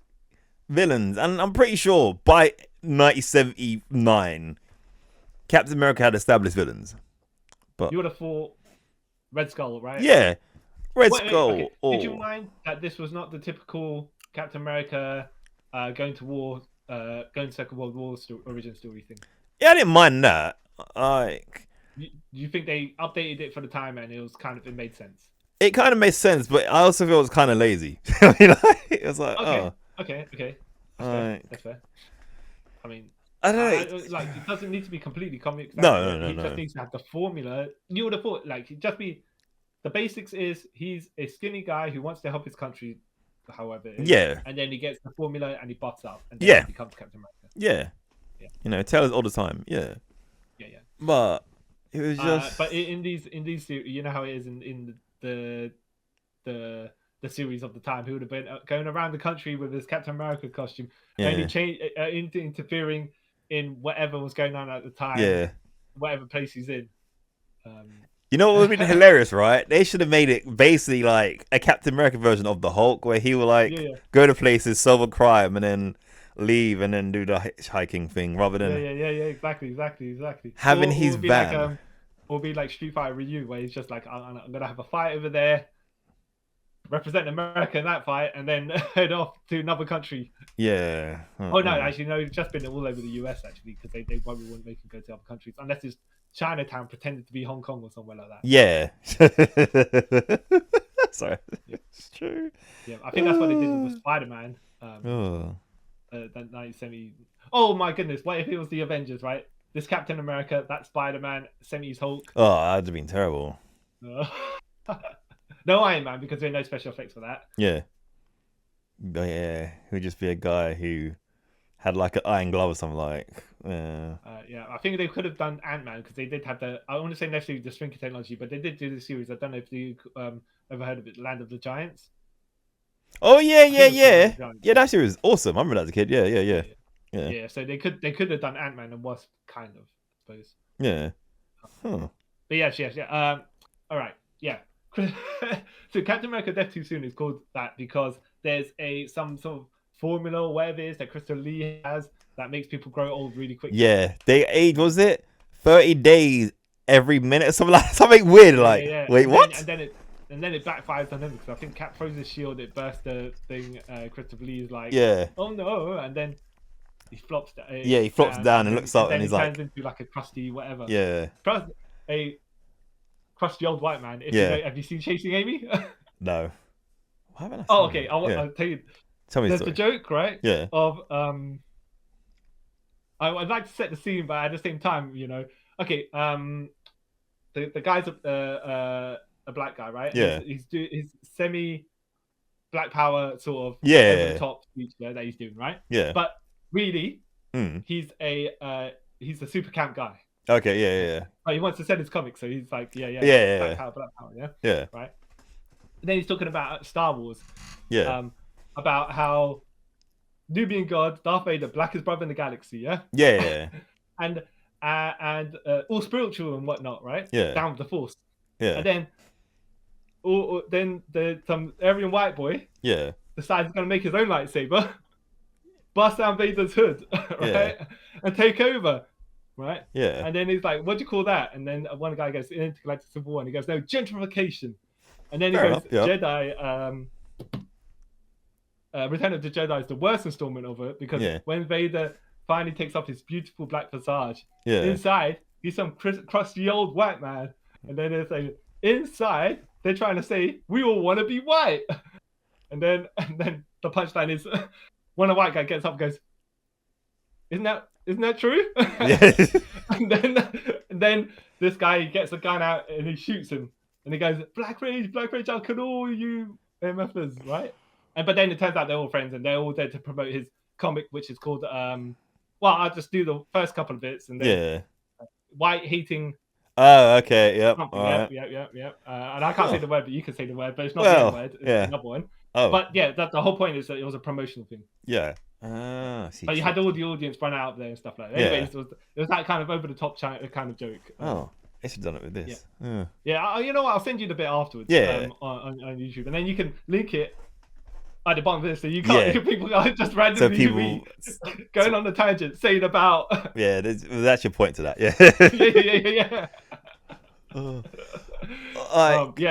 Speaker 1: villains, and I'm pretty sure by 1979. Captain America had established villains, but
Speaker 2: you would have thought Red Skull, right?
Speaker 1: Yeah, Skull.
Speaker 2: Okay. Did you mind that this was not the typical Captain America going to war, going to Second World War origin story thing?
Speaker 1: Yeah, I didn't mind that. Like,
Speaker 2: you think they updated it for the time and it made sense?
Speaker 1: It kind of made sense, but I also feel it was kind of lazy. It was like,
Speaker 2: okay. That's fair. I mean,
Speaker 1: I don't know.
Speaker 2: Like, it doesn't need to be completely comic.
Speaker 1: No.
Speaker 2: He just needs to have the formula. You would have thought, like, just be. The basics is he's a skinny guy who wants to help his country, however it is.
Speaker 1: Yeah.
Speaker 2: And then he gets the formula and he buffs up. And then he becomes Captain America.
Speaker 1: Yeah. Tell us all the time. Yeah. But it was just.
Speaker 2: But in these, you know how it is in the series of the time. He would have been going around the country with his Captain America costume, and interfering in whatever was going on at the time, whatever place he's in.
Speaker 1: You know what would have been hilarious, right? They should have made it basically like a Captain America version of the Hulk, where he will go to places, solve a crime, and then leave, and then do the hitchhiking thing, rather than
Speaker 2: exactly.
Speaker 1: Having his van.
Speaker 2: Or be like Street Fighter Ryu, where he's just like, I'm gonna have a fight over there. represent America in that fight, and then head off to another country.
Speaker 1: Yeah.
Speaker 2: Oh no, actually no, he's just been all over the US actually, because they probably wouldn't make him go to other countries unless it's Chinatown pretended to be Hong Kong or somewhere like that.
Speaker 1: Yeah. Sorry.
Speaker 2: Yeah.
Speaker 1: It's true.
Speaker 2: Yeah, I think that's what they did with the Spider-Man. That 1970. Oh my goodness! What if it was the Avengers, right? This Captain America, that Spider-Man, 70s Hulk.
Speaker 1: Oh, that'd have been terrible.
Speaker 2: No Iron Man, because there are no special effects for that.
Speaker 1: Yeah. But yeah, he'd just be a guy who had like an iron glove or something like.
Speaker 2: Yeah, I think they could have done Ant-Man, because they did have the. I want to say necessarily the shrinking technology, but they did do the series. I don't know if you ever heard of it, Land of the Giants.
Speaker 1: Oh yeah. Yeah, that series was awesome. I remember that as a kid. Yeah.
Speaker 2: So they could have done Ant-Man and Wasp, kind of, I suppose.
Speaker 1: Yeah. Huh.
Speaker 2: But yeah. All right. Yeah. So Captain America Death Too Soon is called that because there's some sort of formula or whatever it is that Crystal Lee has that makes people grow old really quickly.
Speaker 1: Yeah, they age, was it 30 days every minute, something weird. Like, wait, what?
Speaker 2: And then it backfires on him, because I think Cap throws his shield, it bursts the thing. Christopher Lee is like, oh no, and then he flops down.
Speaker 1: He flops down and looks up, and he's like,
Speaker 2: turns into like a crusty whatever.
Speaker 1: Yeah,
Speaker 2: a crusty old white man. Have you seen Chasing Amy?
Speaker 1: No. Why haven't I seen
Speaker 2: okay. I'll tell you.
Speaker 1: Tell me.
Speaker 2: There's the joke, right?
Speaker 1: Yeah.
Speaker 2: Of I'd like to set the scene, but at the same time, okay. The guy's a black guy, right?
Speaker 1: Yeah.
Speaker 2: He's semi Black Power sort of
Speaker 1: over
Speaker 2: the top speech there that he's doing, right?
Speaker 1: Yeah.
Speaker 2: But really, he's a super camp guy.
Speaker 1: Okay, yeah.
Speaker 2: But he wants to sell his comics, so he's like, Black Power,
Speaker 1: yeah.
Speaker 2: Right. And then he's talking about Star Wars.
Speaker 1: Yeah.
Speaker 2: About how Nubian God, Darth Vader, blackest brother in the galaxy, yeah?
Speaker 1: Yeah.
Speaker 2: and all spiritual and whatnot, right?
Speaker 1: Yeah.
Speaker 2: Down with the Force.
Speaker 1: Yeah.
Speaker 2: And then some Aryan white boy decides he's going to make his own lightsaber, bust down Vader's hood, right? And take over, right?
Speaker 1: Yeah.
Speaker 2: And then he's like, what do you call that? And then one guy goes, Intergalactic Civil War, and he goes, no, gentrification. And then he goes, Jedi, Return of the Jedi is the worst installment of it, because when Vader finally takes off his beautiful black visage, inside he's some crusty old white man, and then there's inside they're trying to say we all want to be white, and then the punchline is when a white guy gets up and goes, isn't that true? and then this guy gets a gun out and he shoots him, and he goes, Black Rage, I'll kill all you MFers, right? But then it turns out they're all friends, and they're all there to promote his comic, which is called I'll just do the first couple of bits, and then white hating.
Speaker 1: Oh, okay, yep.
Speaker 2: Yep. And I can't say the word, but you can say the word, but it's not the word. It's another one.
Speaker 1: Oh.
Speaker 2: But the whole point is that it was a promotional thing.
Speaker 1: Yeah.
Speaker 2: But you had all the audience run out there and stuff like that. Anyways, it was that kind of over the top kind of joke.
Speaker 1: I should have done it with this.
Speaker 2: Yeah. You know what? I'll send you the bit afterwards. On YouTube, and then you can link it at the bottom of this, so you can't. People are just randomly going on the tangent, saying about.
Speaker 1: There's actually a point to that.
Speaker 2: Yeah.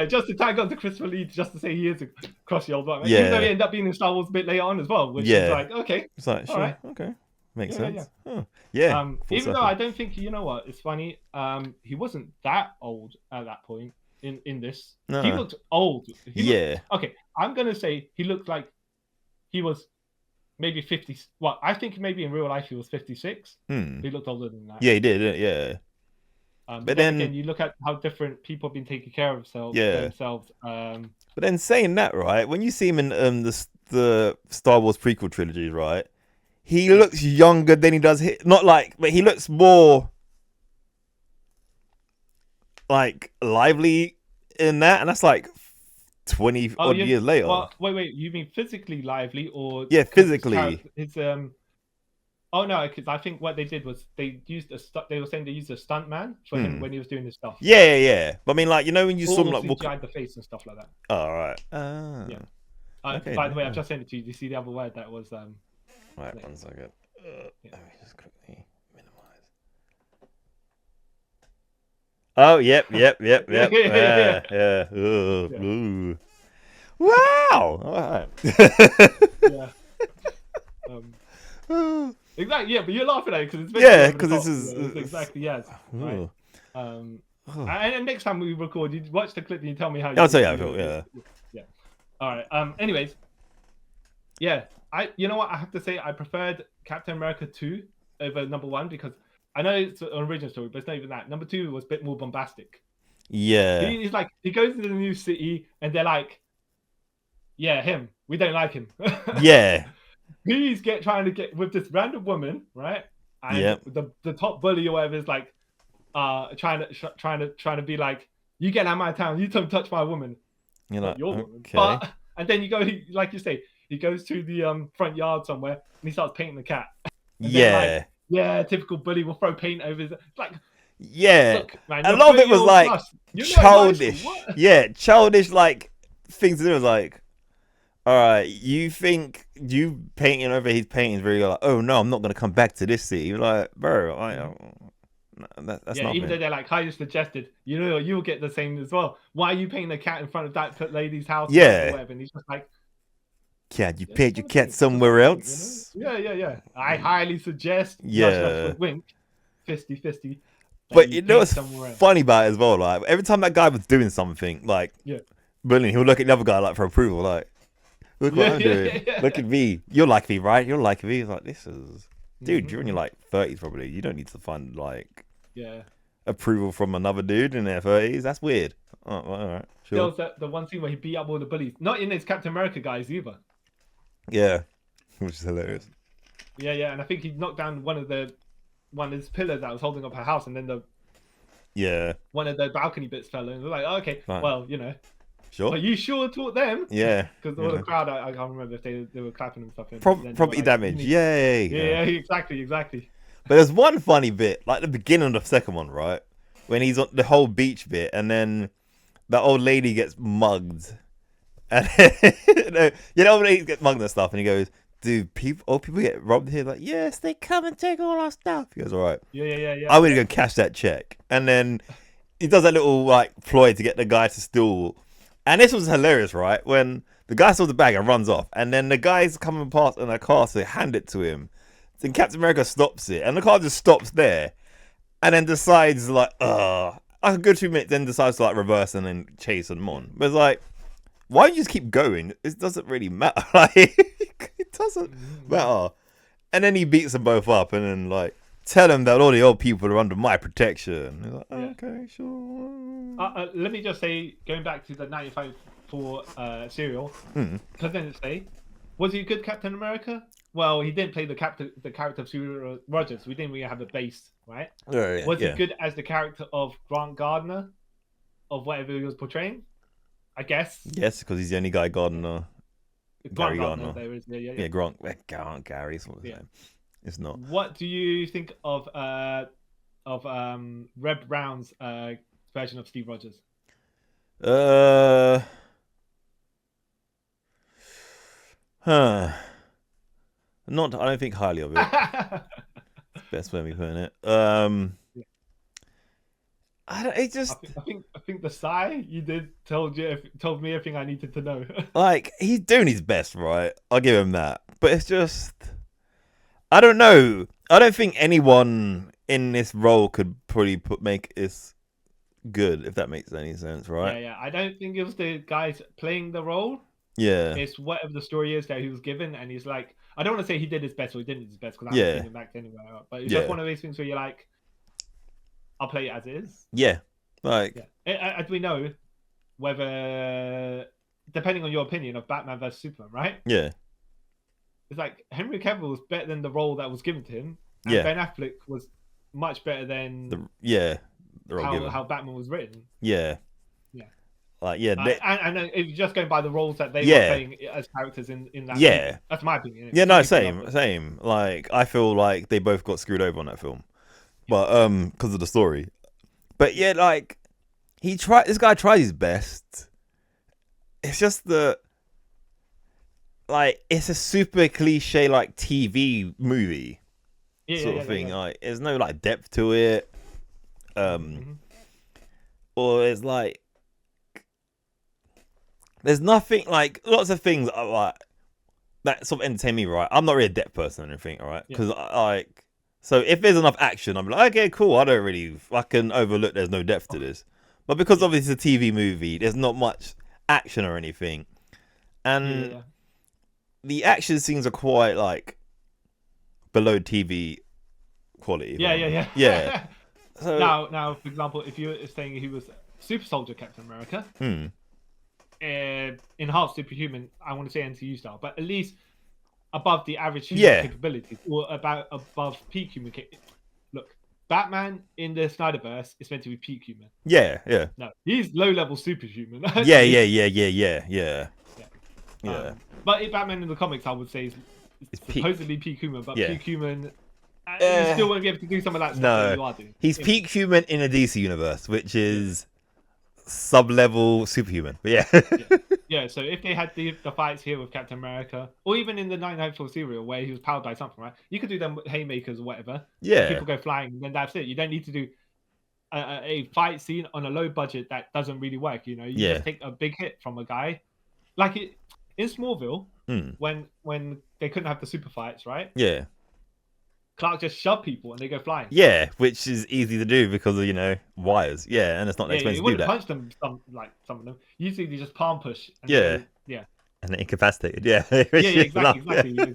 Speaker 2: Just to tag on to Christopher Lee, just to say he is a crusty old white man. Even though he ended up being in Star Wars a bit later on as well, which is like, okay,
Speaker 1: it's like, sure, right. Okay, makes sense.
Speaker 2: Even though I don't think, you know what, it's funny. He wasn't that old at that point in this. No. He looked old. Okay, I'm gonna say he looked like he was maybe 50. Well, I think maybe in real life he was 56. He looked older than that.
Speaker 1: Yeah, he did. Yeah.
Speaker 2: But then again, you look at how different people have been taking care of themselves.
Speaker 1: But then saying that, right, when you see him in the Star Wars prequel trilogy, right, he looks younger than he does. But he looks more like lively in that, and that's like 20 odd years later.
Speaker 2: Well, wait, you mean physically lively or
Speaker 1: physically?
Speaker 2: It's Oh no, because I think what they did was they were saying they used a stunt man for him when he was doing this stuff.
Speaker 1: Yeah. But I mean, like, you know, when you saw him like
Speaker 2: CGI'd the face and stuff like that.
Speaker 1: Oh, right.
Speaker 2: Okay, by the way, I've just sent it to you. Do you see the other word that was
Speaker 1: Right, 1 second. Let me just quickly minimize. Oh, yep. Yeah. Ooh. Wow. All right.
Speaker 2: Yeah. Exactly. Yeah, but you're laughing at it because it's
Speaker 1: Yeah,
Speaker 2: over the
Speaker 1: because this
Speaker 2: top.
Speaker 1: is.
Speaker 2: You know, it's exactly yes. Right.
Speaker 1: Ooh.
Speaker 2: And next time we record, you watch the clip and you tell me how you.
Speaker 1: I'll tell you how I feel. Yeah.
Speaker 2: Yeah. All right. Anyways, yeah. You know what? I have to say I preferred Captain America 2 over number 1 because I know it's an original story, but it's not even that. Number 2 was a bit more bombastic.
Speaker 1: Yeah.
Speaker 2: He's like he goes into the new city and they're like, yeah, him. We don't like him.
Speaker 1: Yeah.
Speaker 2: He's trying to get with this random woman, right? And
Speaker 1: Yep.
Speaker 2: the top bully or whatever is like, trying to be like, you get out of my town, you don't touch my woman.
Speaker 1: You're
Speaker 2: Not
Speaker 1: like,
Speaker 2: your woman.
Speaker 1: okay.
Speaker 2: But and then you go, like you say, he goes to the front yard somewhere and he starts painting the cat. And
Speaker 1: Yeah.
Speaker 2: like, yeah, typical bully will throw paint over his like.
Speaker 1: Yeah.
Speaker 2: Look, man,
Speaker 1: A lot of it was like childish. Yeah, childish like things to do. Was like, all right, you think you painting over his paintings really like, oh no, I'm not gonna come back to this city. You're like, bro, that's
Speaker 2: yeah,
Speaker 1: nothing.
Speaker 2: even though they're like highly suggested, you know, you'll get the same as well. Why are you painting a cat in front of that lady's house?
Speaker 1: Yeah.
Speaker 2: Or whatever? And he's just like,
Speaker 1: cat, you paint your cat somewhere else.
Speaker 2: You know? Yeah. I highly suggest.
Speaker 1: Yeah.
Speaker 2: Wink, fisty.
Speaker 1: But you know what's funny about it as well? Like every time that guy was doing something, like brilliant, he would look at the other guy like for approval, like, look what I'm doing. Yeah. Look at me. You're like me, right? You're like me. He's like, this is, dude. You're in your like 30s probably. You don't need to find like approval from another dude in their 30s. That's weird. Oh, well, all right, sure.
Speaker 2: There was the one scene where he beat up all the bullies. Not in his Captain America guys either.
Speaker 1: Yeah, which is hilarious.
Speaker 2: Yeah, and I think he knocked down one of his pillars that was holding up her house, and then one of the balcony bits fell in. It was like, oh, okay, fine. Well, you know,
Speaker 1: sure.
Speaker 2: But you sure taught them.
Speaker 1: Yeah,
Speaker 2: because all the crowd, I can't remember if they were clapping and stuff.
Speaker 1: Property damage. Yay.
Speaker 2: Yeah, exactly.
Speaker 1: But there's one funny bit, like the beginning of the second one, right? When he's on the whole beach bit, and then that old lady gets mugged, and old lady gets mugged and stuff, and he goes, "Do people get robbed here?" Like, yes, they come and take all our stuff. He goes, "All right,
Speaker 2: yeah.
Speaker 1: I'm gonna go cash that check," and then he does that little like ploy to get the guy to steal. And this was hilarious, right? When the guy steals the bag and runs off, and then the guy's coming past in a car, so they hand it to him. Then Captain America stops it, and the car just stops there, and then decides like, a good 2 minutes, then decides to like reverse and then chase them on. But it's like, why don't you just keep going? It doesn't really matter. Like, it doesn't matter. And then he beats them both up, and then like tell them that all the old people are under my protection. He's like, okay, sure.
Speaker 2: Let me just say, going back to the 1954 serial, because then it say, was he a good Captain America? Well, he didn't play the character of Steve Rogers. We didn't really have a base, right? Was he good as the character of Grant Gardner, of whatever he was portraying? I guess.
Speaker 1: Yes, because he's the only guy Gardner. Gary Gardner.
Speaker 2: There is,
Speaker 1: yeah, Grant Gary. It's not.
Speaker 2: What do you think of Reb Brown's version of Steve Rogers?
Speaker 1: I don't think highly of it. Best way of me putting it. I
Speaker 2: think the sigh you did told me everything I needed to know.
Speaker 1: Like, he's doing his best, right? I'll give him that. But it's just, I don't know. I don't think anyone in this role could probably make this good, if that makes any sense, right?
Speaker 2: Yeah. I don't think it was the guys playing the role.
Speaker 1: Yeah.
Speaker 2: It's whatever the story is that he was given, and he's like, I don't want to say he did his best or he didn't do his best, because I haven't seen him back anywhere. But it's just one of those things where you're like, I'll play it as it is.
Speaker 1: Yeah. Like,
Speaker 2: as we know, whether, depending on your opinion of Batman vs Superman, right?
Speaker 1: Yeah.
Speaker 2: It's like Henry Cavill was better than the role that was given to him, and Ben Affleck was much better than how Batman was written.
Speaker 1: Yeah. Like,
Speaker 2: and if you're just going by the roles that they were playing as characters in that film, that's my opinion.
Speaker 1: Yeah, no, same. Like, I feel like they both got screwed over on that film, but because of the story. But yeah, like, this guy tried his best. It's just like, it's a super cliche like TV movie sort of thing. Like, there's no like depth to it, or it's like, there's nothing like lots of things like that sort of entertain me, right? I'm not really a depth person or anything, all right? Because like, so if there's enough action, I'm like, okay, cool. I can overlook. There's no depth to this, but because obviously it's a TV movie, there's not much action or anything, and the action scenes are quite like below TV quality.
Speaker 2: Yeah.
Speaker 1: So
Speaker 2: now, for example, if you're saying he was Super Soldier Captain America, enhanced superhuman, I want to say MCU style, but at least above the average human capabilities, or above peak human. Look, Batman in the Snyderverse is meant to be peak human.
Speaker 1: Yeah.
Speaker 2: No, he's low-level superhuman.
Speaker 1: Yeah.
Speaker 2: But Batman in the comics, I would say, is supposedly peak human, but peak human. You still won't be able to do some of that stuff that you are doing.
Speaker 1: He's peak human in a DC universe, which is sub-level superhuman. But
Speaker 2: yeah. So if they had the fights here with Captain America, or even in the 994 serial where he was powered by something, right? You could do them with haymakers or whatever.
Speaker 1: Yeah.
Speaker 2: People go flying, and then that's it. You don't need to do a fight scene on a low budget that doesn't really work. You know, you just take a big hit from a guy, like it in Smallville when they couldn't have the super fights, right?
Speaker 1: Yeah.
Speaker 2: Clark just shoved people and they go flying.
Speaker 1: Yeah, which is easy to do because of, wires. Yeah, and it's not expensive to do that.
Speaker 2: You wouldn't punch them, some of them. Usually they just palm push. And
Speaker 1: and they're incapacitated. Yeah.
Speaker 2: Exactly.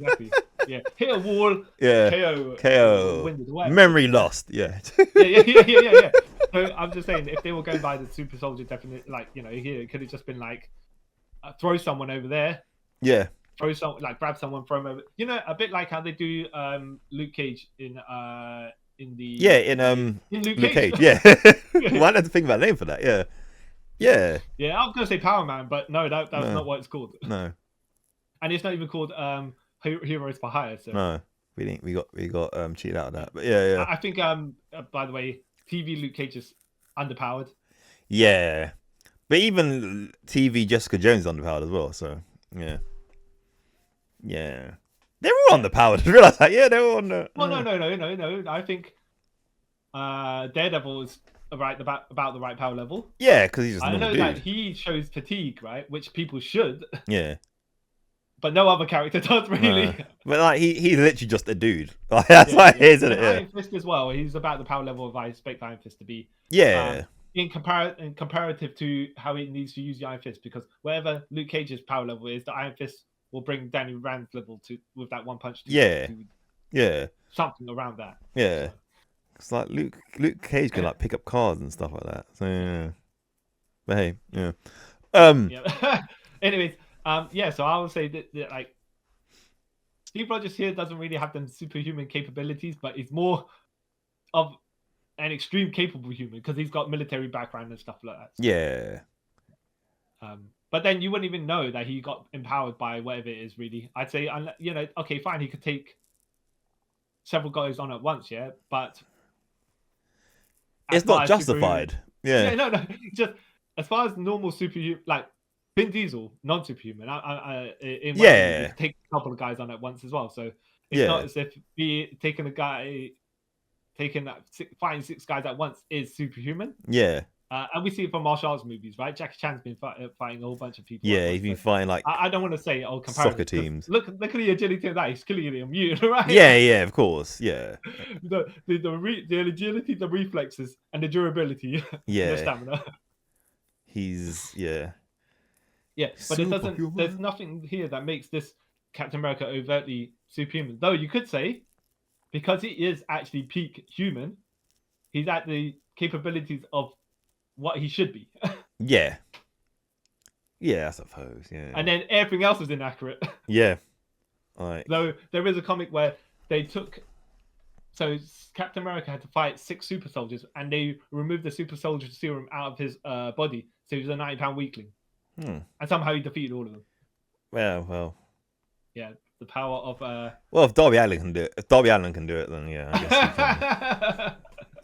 Speaker 2: Yeah, hit a wall.
Speaker 1: Yeah.
Speaker 2: KO.
Speaker 1: Memory lost. Yeah.
Speaker 2: Yeah. So I'm just saying, if they were going by the Super Soldier definition, here it could have just been like, throw someone over there.
Speaker 1: Yeah.
Speaker 2: Throw grab someone, throw them over. A bit like how they do Luke Cage in Luke Cage.
Speaker 1: Yeah. Well, I had to think about a name for that. Yeah.
Speaker 2: I was gonna say Power Man, but no, that's not what it's called.
Speaker 1: No.
Speaker 2: And it's not even called Heroes for Hire. So
Speaker 1: no, we got cheated out of that. But yeah.
Speaker 2: I think by the way, TV Luke Cage is underpowered.
Speaker 1: Yeah, but even TV Jessica Jones is underpowered as well. So yeah, they're all underpowered. I realize that. Yeah, they're all under.
Speaker 2: Well, no. I think Daredevil is about the right power level.
Speaker 1: Yeah, because he's just.
Speaker 2: I know
Speaker 1: dude.
Speaker 2: that he shows fatigue, right, which people should.
Speaker 1: Yeah.
Speaker 2: But no other character does really.
Speaker 1: No. But like he's literally just a dude. That's why it is, isn't it?
Speaker 2: Iron Fist as well. He's about the power level of I expect Iron Fist to be.
Speaker 1: Yeah.
Speaker 2: In comparative to how he needs to use the Iron Fist, because wherever Luke Cage's power level is, the Iron Fist will bring Danny Rand's level with that one punch.
Speaker 1: Yeah.
Speaker 2: Something around that.
Speaker 1: Yeah. So. It's like Luke Cage can pick up cars and stuff like that. So yeah. But hey, yeah.
Speaker 2: Anyways, so I would say that Steve Rogers here doesn't really have them superhuman capabilities, but he's more of an extreme capable human because he's got military background and stuff like that. So,
Speaker 1: yeah.
Speaker 2: But then you wouldn't even know that he got empowered by whatever it is. Really, I'd say, okay, fine, he could take several guys on at once, but
Speaker 1: it's not justified.
Speaker 2: No. Just as far as normal superhuman, like Vin Diesel, non-superhuman. Take a couple of guys on at once as well. So it's not as if fighting 6 guys at once is superhuman.
Speaker 1: Yeah.
Speaker 2: And we see it from martial arts movies, right? Jackie Chan's been fighting a whole bunch of people.
Speaker 1: Yeah, he's been fighting
Speaker 2: I don't want to say
Speaker 1: soccer teams.
Speaker 2: Look at the agility of that. He's clearly a mutant, right?
Speaker 1: Yeah, of course. Yeah.
Speaker 2: the agility, the reflexes, and the durability.
Speaker 1: Yeah.
Speaker 2: The stamina. But there's nothing here that makes this Captain America overtly superhuman. Though you could say, because he is actually peak human, he's at the capabilities of what he should be.
Speaker 1: Yeah, I suppose. Yeah.
Speaker 2: And then everything else is inaccurate.
Speaker 1: Yeah.
Speaker 2: Though there is a comic where they took. So Captain America had to fight 6 super soldiers, and they removed the super soldier serum out of his body, so he was a 90-pound weakling. And somehow he defeated all of them.
Speaker 1: Well.
Speaker 2: Yeah, the power of.
Speaker 1: Well, if Darby Allin can do it, then yeah, I guess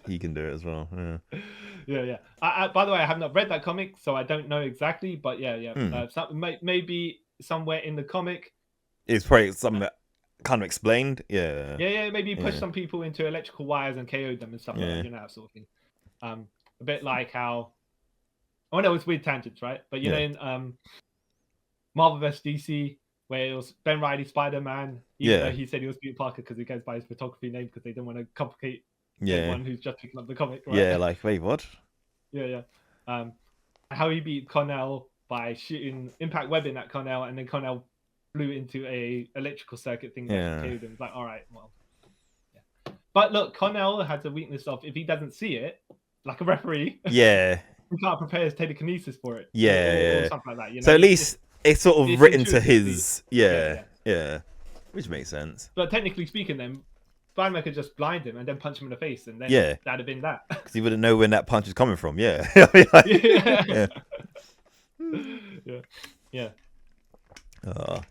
Speaker 1: he can do it as well.
Speaker 2: Yeah. By the way, I have not read that comic, so I don't know exactly. But yeah. Maybe somewhere in the comic,
Speaker 1: it's probably something kind of explained. Yeah.
Speaker 2: Yeah. Maybe push some people into electrical wires and KO'd them and stuff like that. That sort of thing. A bit like how. Oh no, it's weird tangents, right? But know, in Marvel vs DC, where it was Ben Reilly Spider-Man, even though he said he was Peter Parker because he goes by his photography name because they don't want to complicate anyone who's just picking up the comic, right?
Speaker 1: Yeah, like, wait, what?
Speaker 2: Yeah. How he beat Connell by shooting impact webbing at Connell, and then Connell blew into a electrical circuit thing that killed him. It's like, all right, well, yeah. But look, Connell has a weakness of if he doesn't see it, like a referee,
Speaker 1: he
Speaker 2: can't prepare his telekinesis for it, or something like that.
Speaker 1: So at least it's sort of written to his, which makes sense.
Speaker 2: But technically speaking, then Spider-Man could just blind him and then punch him in the face, and then that'd have been that. Because
Speaker 1: he wouldn't know when that punch is coming from. Yeah.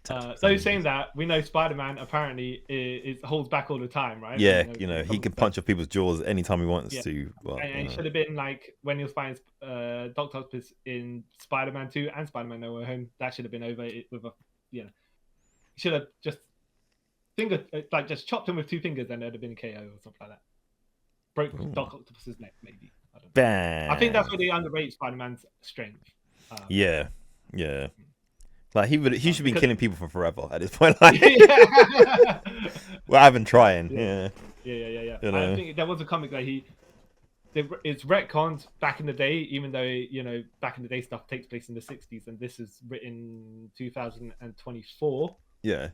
Speaker 2: So saying that, we know Spider-Man apparently is holds back all the time, right?
Speaker 1: Yeah, he can punch off people's jaws anytime he wants to. Well,
Speaker 2: and it should have been like when he was fighting Doctor Octopus in Spider-Man 2 and Spider-Man No Way Home. That should have been over with a, he should have just just chopped him with 2 fingers, and there'd have been a KO or something like that. Broke Doc Octopus's neck, maybe. I don't know.
Speaker 1: Bam.
Speaker 2: I think that's where they underrate Spider-Man's strength.
Speaker 1: Yeah. Like he should be killing people for forever at this point. Like, well, I've been trying. Yeah.
Speaker 2: I think there was a comic that it's retconned back in the day, even though back in the day stuff takes place in the 60s, and this is written 2024.
Speaker 1: Yeah.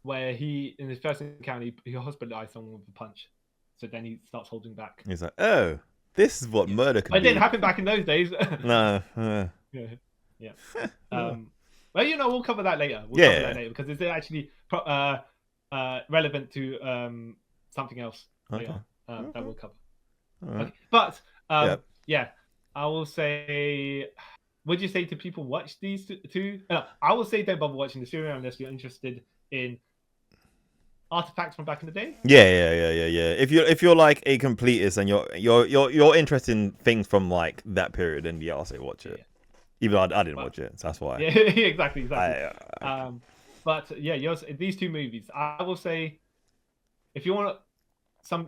Speaker 2: Where he, in his first encounter, he hospitalized someone with a punch. So then he starts holding back.
Speaker 1: He's like, oh, this is what murder can be.
Speaker 2: It didn't happen back in those days.
Speaker 1: No.
Speaker 2: Yeah. Well, we'll cover that later. We'll cover that later because it's actually relevant to something else later that we'll cover.
Speaker 1: Right.
Speaker 2: Okay. But I will say, would you say to people watch these two? I will say don't bother watching the series unless you're interested in artifacts from back in the day.
Speaker 1: Yeah. If you're like a completist and you're interested in things from like that period, then I'll say watch it. Even though I didn't watch it, so that's why.
Speaker 2: Yeah, exactly. But these 2 movies, I will say, if you want a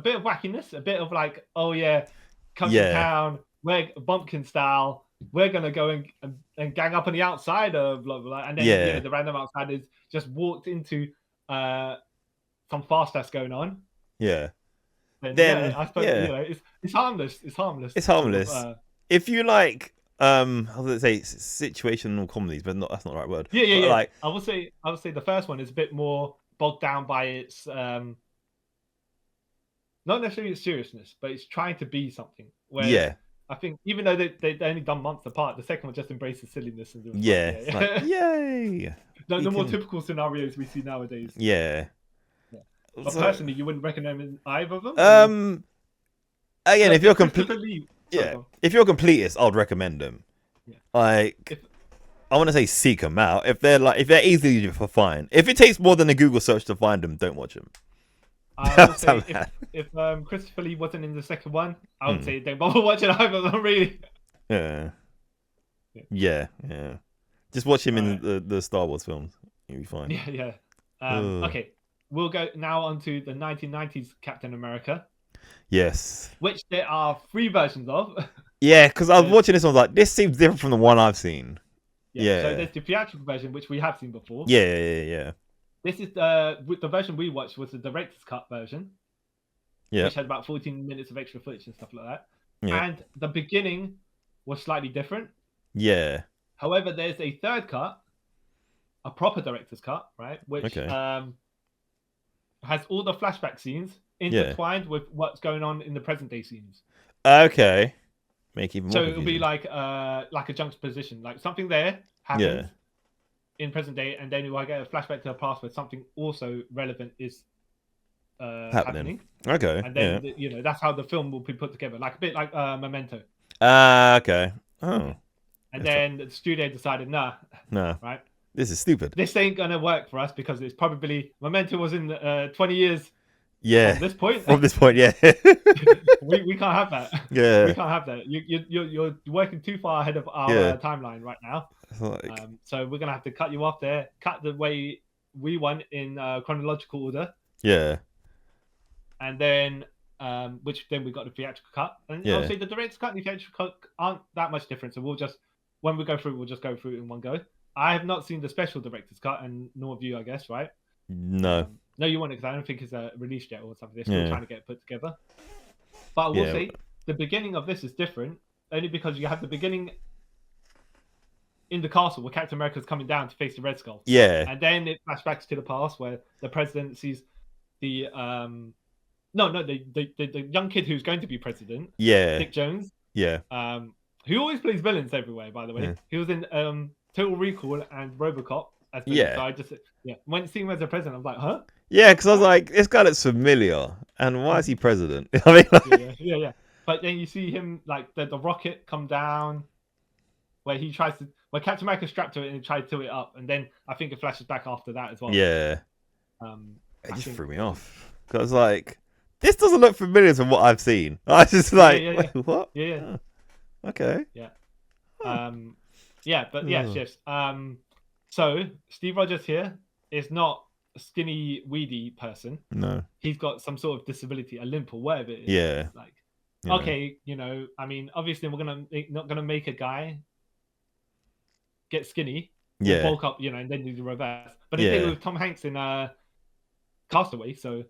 Speaker 2: bit of wackiness, a bit of like, come to town, we're Bumpkin style. We're gonna go and gang up on the outside of blah blah, and then the random outsiders just walked into some fast that's going on.
Speaker 1: Yeah.
Speaker 2: Then I suppose it's harmless. It's harmless.
Speaker 1: It's harmless. If you like, I was gonna say situational comedies, but that's not the right word.
Speaker 2: Yeah. Like, I would say the first one is a bit more bogged down by its not necessarily its seriousness, but it's trying to be something. Where I think even though they only done months apart, the second one just embraces silliness and
Speaker 1: like, yay.
Speaker 2: The more typical scenarios we see nowadays.
Speaker 1: Yeah.
Speaker 2: But personally, you wouldn't recommend either of
Speaker 1: them. Again, if you're if you're a completist, I'd recommend them. I want to say seek them out. If they're easy for find. If it takes more than a Google search to find them, don't watch them.
Speaker 2: I would say if Christopher Lee wasn't in the second one, I would say don't bother watching either of them, really.
Speaker 1: Yeah. Just watch him in the Star Wars films. You'll be fine.
Speaker 2: Yeah. Okay, we'll go now on to the 1990s Captain America.
Speaker 1: Yes.
Speaker 2: Which there are 3 versions of.
Speaker 1: Yeah, because I was watching this one, I was like, this seems different from the one I've seen. Yeah.
Speaker 2: So there's the theatrical version, which we have seen before.
Speaker 1: Yeah.
Speaker 2: This is the version we watched was the director's cut version.
Speaker 1: Yeah.
Speaker 2: Which had about 14 minutes of extra footage and stuff like that.
Speaker 1: Yeah.
Speaker 2: And the beginning was slightly different.
Speaker 1: Yeah.
Speaker 2: However, there's a third cut, a proper director's cut, right? Which has all the flashback scenes intertwined with what's going on in the present day scenes.
Speaker 1: Okay. Make even more
Speaker 2: so it'll be like a juxtaposition, like something there happens in present day, and then I get a flashback to the past where something also relevant is happening.
Speaker 1: Okay.
Speaker 2: And then that's how the film will be put together, like a bit like Memento.
Speaker 1: Okay. Oh.
Speaker 2: And then the studio decided, nah, right?
Speaker 1: This is stupid.
Speaker 2: This ain't gonna work for us because it's probably Memento was in 20 years.
Speaker 1: Yeah.
Speaker 2: From this point. we can't have that.
Speaker 1: Yeah.
Speaker 2: We can't have that. You're working too far ahead of our timeline right now. So we're gonna have to cut you off there. Cut the way we want in chronological order.
Speaker 1: Yeah.
Speaker 2: And then, which then we got the theatrical cut. And obviously the director's cut and the theatrical cut aren't that much different. So we'll just when we go through, we'll just go through it in one go. I have not seen the special director's cut, and nor have you, I guess, right?
Speaker 1: No.
Speaker 2: No, you want it because I don't think it's released yet or something. They're still trying to get it put together. But I will say the beginning of this is different, only because you have the beginning in the castle where Captain America's coming down to face the Red Skull.
Speaker 1: Yeah.
Speaker 2: And then it flashbacks to the past where the president sees the the young kid who's going to be president.
Speaker 1: Yeah.
Speaker 2: Dick Jones.
Speaker 1: Yeah.
Speaker 2: Who always plays villains everywhere, by the way.
Speaker 1: Yeah.
Speaker 2: He was in Total Recall and RoboCop as villain.
Speaker 1: Yeah.
Speaker 2: So I just when seeing him as a president, I was like, huh?
Speaker 1: Yeah, because I was like, this guy looks familiar, and why is he president? I mean, like...
Speaker 2: yeah. But then you see him like the rocket come down, where Captain America strapped to it and he tried to tilt it up, and then I think it flashes back after that as well.
Speaker 1: Yeah. It just threw me off because like this doesn't look familiar to what I've seen. I was just like, wait, what?
Speaker 2: Yeah.
Speaker 1: Oh, okay.
Speaker 2: Yeah. Yes. So Steve Rogers here is not a skinny, weedy person.
Speaker 1: No.
Speaker 2: He's got some sort of disability, a limp or whatever it is.
Speaker 1: Yeah.
Speaker 2: Like, okay, I mean, obviously we're not gonna make a guy get skinny, bulk up, and then do the reverse. But they did it with Tom Hanks in Castaway, so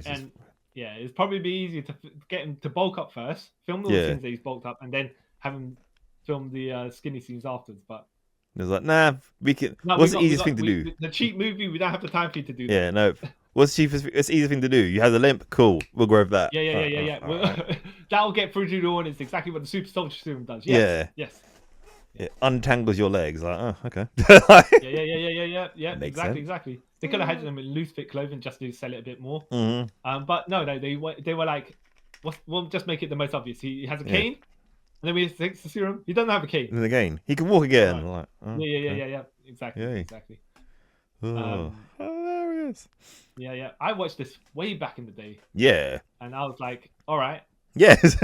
Speaker 2: and it'd probably be easier to get him to bulk up first, film all the scenes that he's bulked up, and then have him film the skinny scenes afterwards. But
Speaker 1: it was like, nah, we can. What's the easiest thing to do?
Speaker 2: The cheap movie, we don't have the time for you to do that.
Speaker 1: Yeah, no. What's the cheapest? It's the easiest thing to do. You have the limp, cool. We'll go with that.
Speaker 2: Yeah. That'll get through to the audience exactly what the super soldier serum does.
Speaker 1: Yes.
Speaker 2: Yes.
Speaker 1: It untangles your legs. Like, oh, okay.
Speaker 2: Yeah. Exactly. They could have had them in loose fit clothing just to sell it a bit more.
Speaker 1: Mm-hmm.
Speaker 2: But no, they were like, we'll just make it the most obvious. He has a cane, and then we take the serum. He doesn't have a cane.
Speaker 1: And again, he can walk again.
Speaker 2: Right.
Speaker 1: Like, oh,
Speaker 2: yeah. Exactly.
Speaker 1: Oh, hilarious.
Speaker 2: Yeah. I watched this way back in the day.
Speaker 1: Yeah.
Speaker 2: And I was like, all right.
Speaker 1: Yes.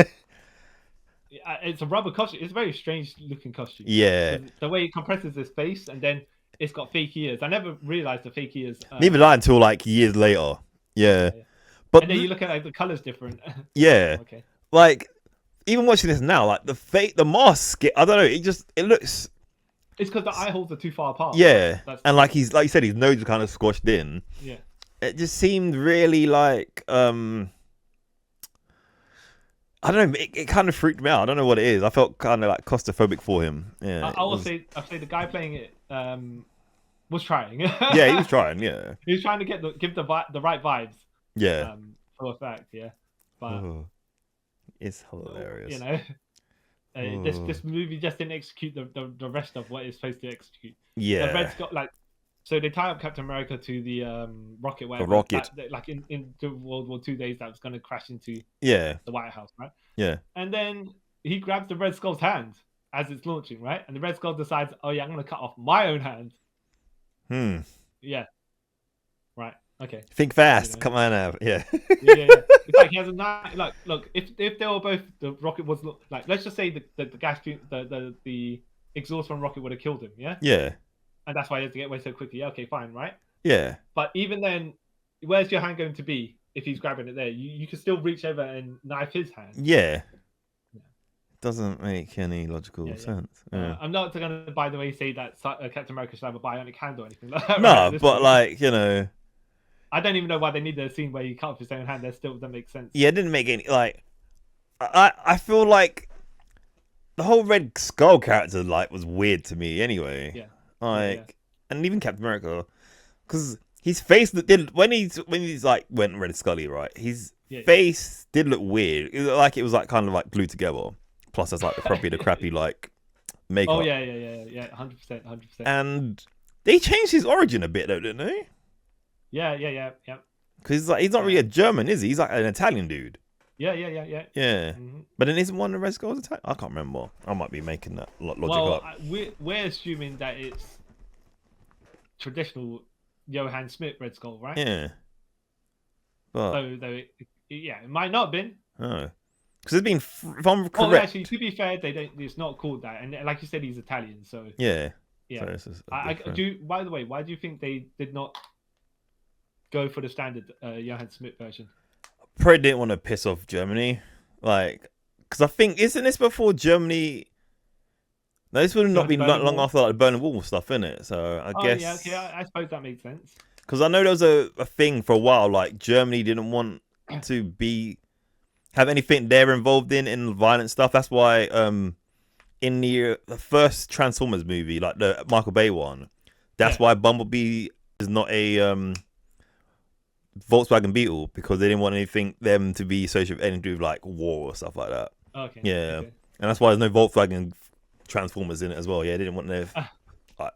Speaker 2: It's a rubber costume. It's a very strange looking costume.
Speaker 1: Yeah.
Speaker 2: The way it compresses his face, and then it's got fake ears. I never realized the fake ears.
Speaker 1: Neither did I until like years later. Yeah.
Speaker 2: But and then you look at like the colors different.
Speaker 1: Yeah.
Speaker 2: Okay.
Speaker 1: Like even watching this now, like the mask. I don't know. It looks.
Speaker 2: It's because the eye holes are too far apart.
Speaker 1: Yeah. And like you said, his nose was kind of squashed in.
Speaker 2: Yeah.
Speaker 1: It just seemed really like I don't know. It kind of freaked me out. I don't know what it is. I felt kind of like claustrophobic for him. Yeah.
Speaker 2: I'll say the guy playing it was trying.
Speaker 1: Yeah, he was trying. Yeah.
Speaker 2: He was trying to give the right vibes.
Speaker 1: Yeah.
Speaker 2: For a fact, yeah. But
Speaker 1: it's hilarious.
Speaker 2: This movie just didn't execute the rest of what it's supposed to execute.
Speaker 1: Yeah.
Speaker 2: The Red's got like. So they tie up Captain America to the rocket, whatever.
Speaker 1: The rocket.
Speaker 2: Like in the World War II days, that was going to crash into the White House, right?
Speaker 1: Yeah.
Speaker 2: And then he grabs the Red Skull's hand as it's launching, right? And the Red Skull decides, oh yeah, I'm going to cut off my own hand. Yeah. Right. Okay.
Speaker 1: Think fast. Come on now. Yeah.
Speaker 2: Yeah. It's like he has a knife. Like, look, if they were both, the rocket was like, let's just say the gas, the exhaust from rocket would have killed him. Yeah.
Speaker 1: Yeah.
Speaker 2: And that's why he has to get away so quickly. Yeah, okay, fine, right?
Speaker 1: Yeah.
Speaker 2: But even then, where's your hand going to be if he's grabbing it there? You can still reach over and knife his hand.
Speaker 1: Yeah. Doesn't make any logical sense. Yeah.
Speaker 2: I'm not going to, by the way, say that Captain America should have a bionic hand or anything like that.
Speaker 1: No, but like,
Speaker 2: I don't even know why they needed a scene where he cut off his own hand. That still doesn't make sense.
Speaker 1: Yeah, it didn't make any, like, I feel like the whole Red Skull character, like, was weird to me anyway.
Speaker 2: Yeah.
Speaker 1: Like, and even Captain America, because his face did when he's like went Red Scully, right? His face did look weird. It looked like it was like kind of like glued together. Plus, there's like the crappy like makeup.
Speaker 2: Oh yeah, 100%.
Speaker 1: And they changed his origin a bit, though, didn't they?
Speaker 2: Yeah.
Speaker 1: Because he's not really a German, is he? He's like an Italian dude.
Speaker 2: Yeah.
Speaker 1: Mm-hmm. But then isn't one of the Red Skulls Italian? I can't remember. I might be making that logic up.
Speaker 2: We're assuming that it's traditional Johann Smith Red Skull, right?
Speaker 1: Yeah. But
Speaker 2: it might not have been.
Speaker 1: Oh. Because it's been, if I'm correct.
Speaker 2: Oh, actually, to be fair, it's not called that, and like you said, he's Italian, so
Speaker 1: yeah.
Speaker 2: So I do. By the way, why do you think they did not go for the standard Johann Smith version?
Speaker 1: Probably didn't want to piss off Germany, like, because I think isn't this before Germany No, this would have not been
Speaker 2: Burning
Speaker 1: long
Speaker 2: Wall.
Speaker 1: after like the Berlin Wall stuff, innit? So I guess.
Speaker 2: Yeah, okay, I suppose that makes sense.
Speaker 1: Because I know there was a thing for a while, like Germany didn't want to have anything they're involved in violent stuff. That's why in the first Transformers movie, like the Michael Bay one, that's why Bumblebee is not a Volkswagen Beetle, because they didn't want them to be associated with anything to do with like war or stuff like that.
Speaker 2: Okay.
Speaker 1: Yeah,
Speaker 2: okay.
Speaker 1: and that's why there's no Volkswagen Transformers in it as well. Yeah, they didn't want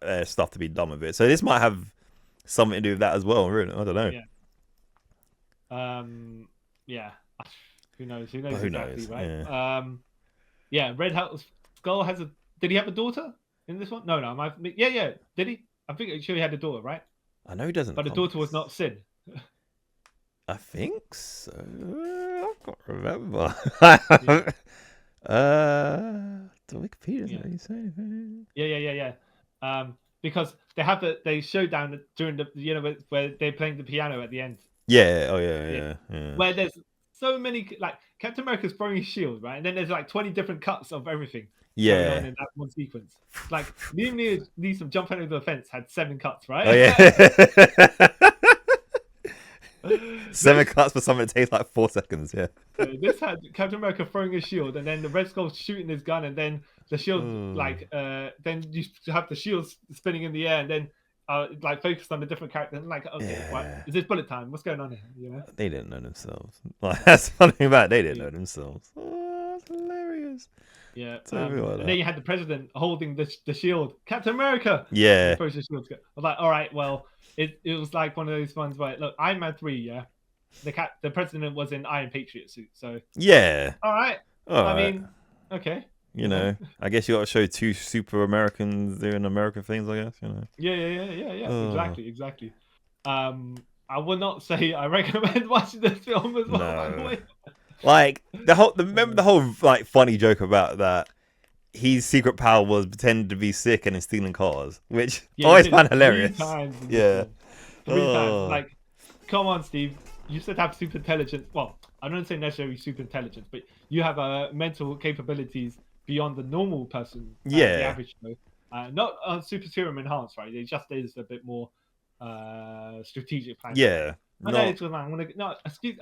Speaker 1: their stuff to be done with it. So this might have something to do with that as well. Really, I don't know.
Speaker 2: Yeah. Who knows? Who
Speaker 1: Who
Speaker 2: exactly,
Speaker 1: knows?
Speaker 2: right? Yeah. Red Skull has a. Did he have a daughter in this one? No. Yeah. Did he? I think sure he had a daughter, right?
Speaker 1: I know he doesn't.
Speaker 2: But the daughter was not Sid.
Speaker 1: I think so. I can't remember. The Wikipedia doesn't really say anything.
Speaker 2: Yeah. Because they showdown during the where they're playing the piano at the end.
Speaker 1: Yeah. Oh yeah.
Speaker 2: Where there's so many, like Captain America's throwing his shield, right, and then there's like 20 different cuts of everything.
Speaker 1: Yeah.
Speaker 2: In that one sequence, like Liam Neeson jumping over the fence had 7 cuts, right?
Speaker 1: Oh yeah. 7 cuts for something that takes like 4 seconds. Yeah.
Speaker 2: This had Captain America throwing his shield, and then the Red Skull shooting his gun, and then the shield then you have the shield spinning in the air, and then like focused on a different character. And like, okay, what, is this bullet time? What's going on here? You know,
Speaker 1: they didn't know themselves. Like, that's funny about it. They didn't know themselves. Oh, that's hilarious.
Speaker 2: Yeah, and then you had the president holding the shield, Captain America.
Speaker 1: Yeah,
Speaker 2: the shield. I was like, all right, well, it was like one of those ones where look, Iron Man 3, yeah, the president was in Iron Patriot suit, so
Speaker 1: yeah,
Speaker 2: all right. I mean, okay.
Speaker 1: You know, I guess you got to show 2 super Americans doing American things. I guess, you know.
Speaker 2: Yeah. Exactly. I would not say I recommend watching this film as well. By the way.
Speaker 1: Like remember the whole like funny joke about that his secret power was pretending to be sick and stealing cars, which I always found hilarious.
Speaker 2: 3 times
Speaker 1: yeah.
Speaker 2: 3 times. Like, come on, Steve. You said have super intelligence. Well, I don't say necessarily super intelligence, but you have mental capabilities beyond the normal person. The average Joe. Not super serum enhanced, right? It just is a bit more strategic plan.
Speaker 1: Yeah.
Speaker 2: No, excuse.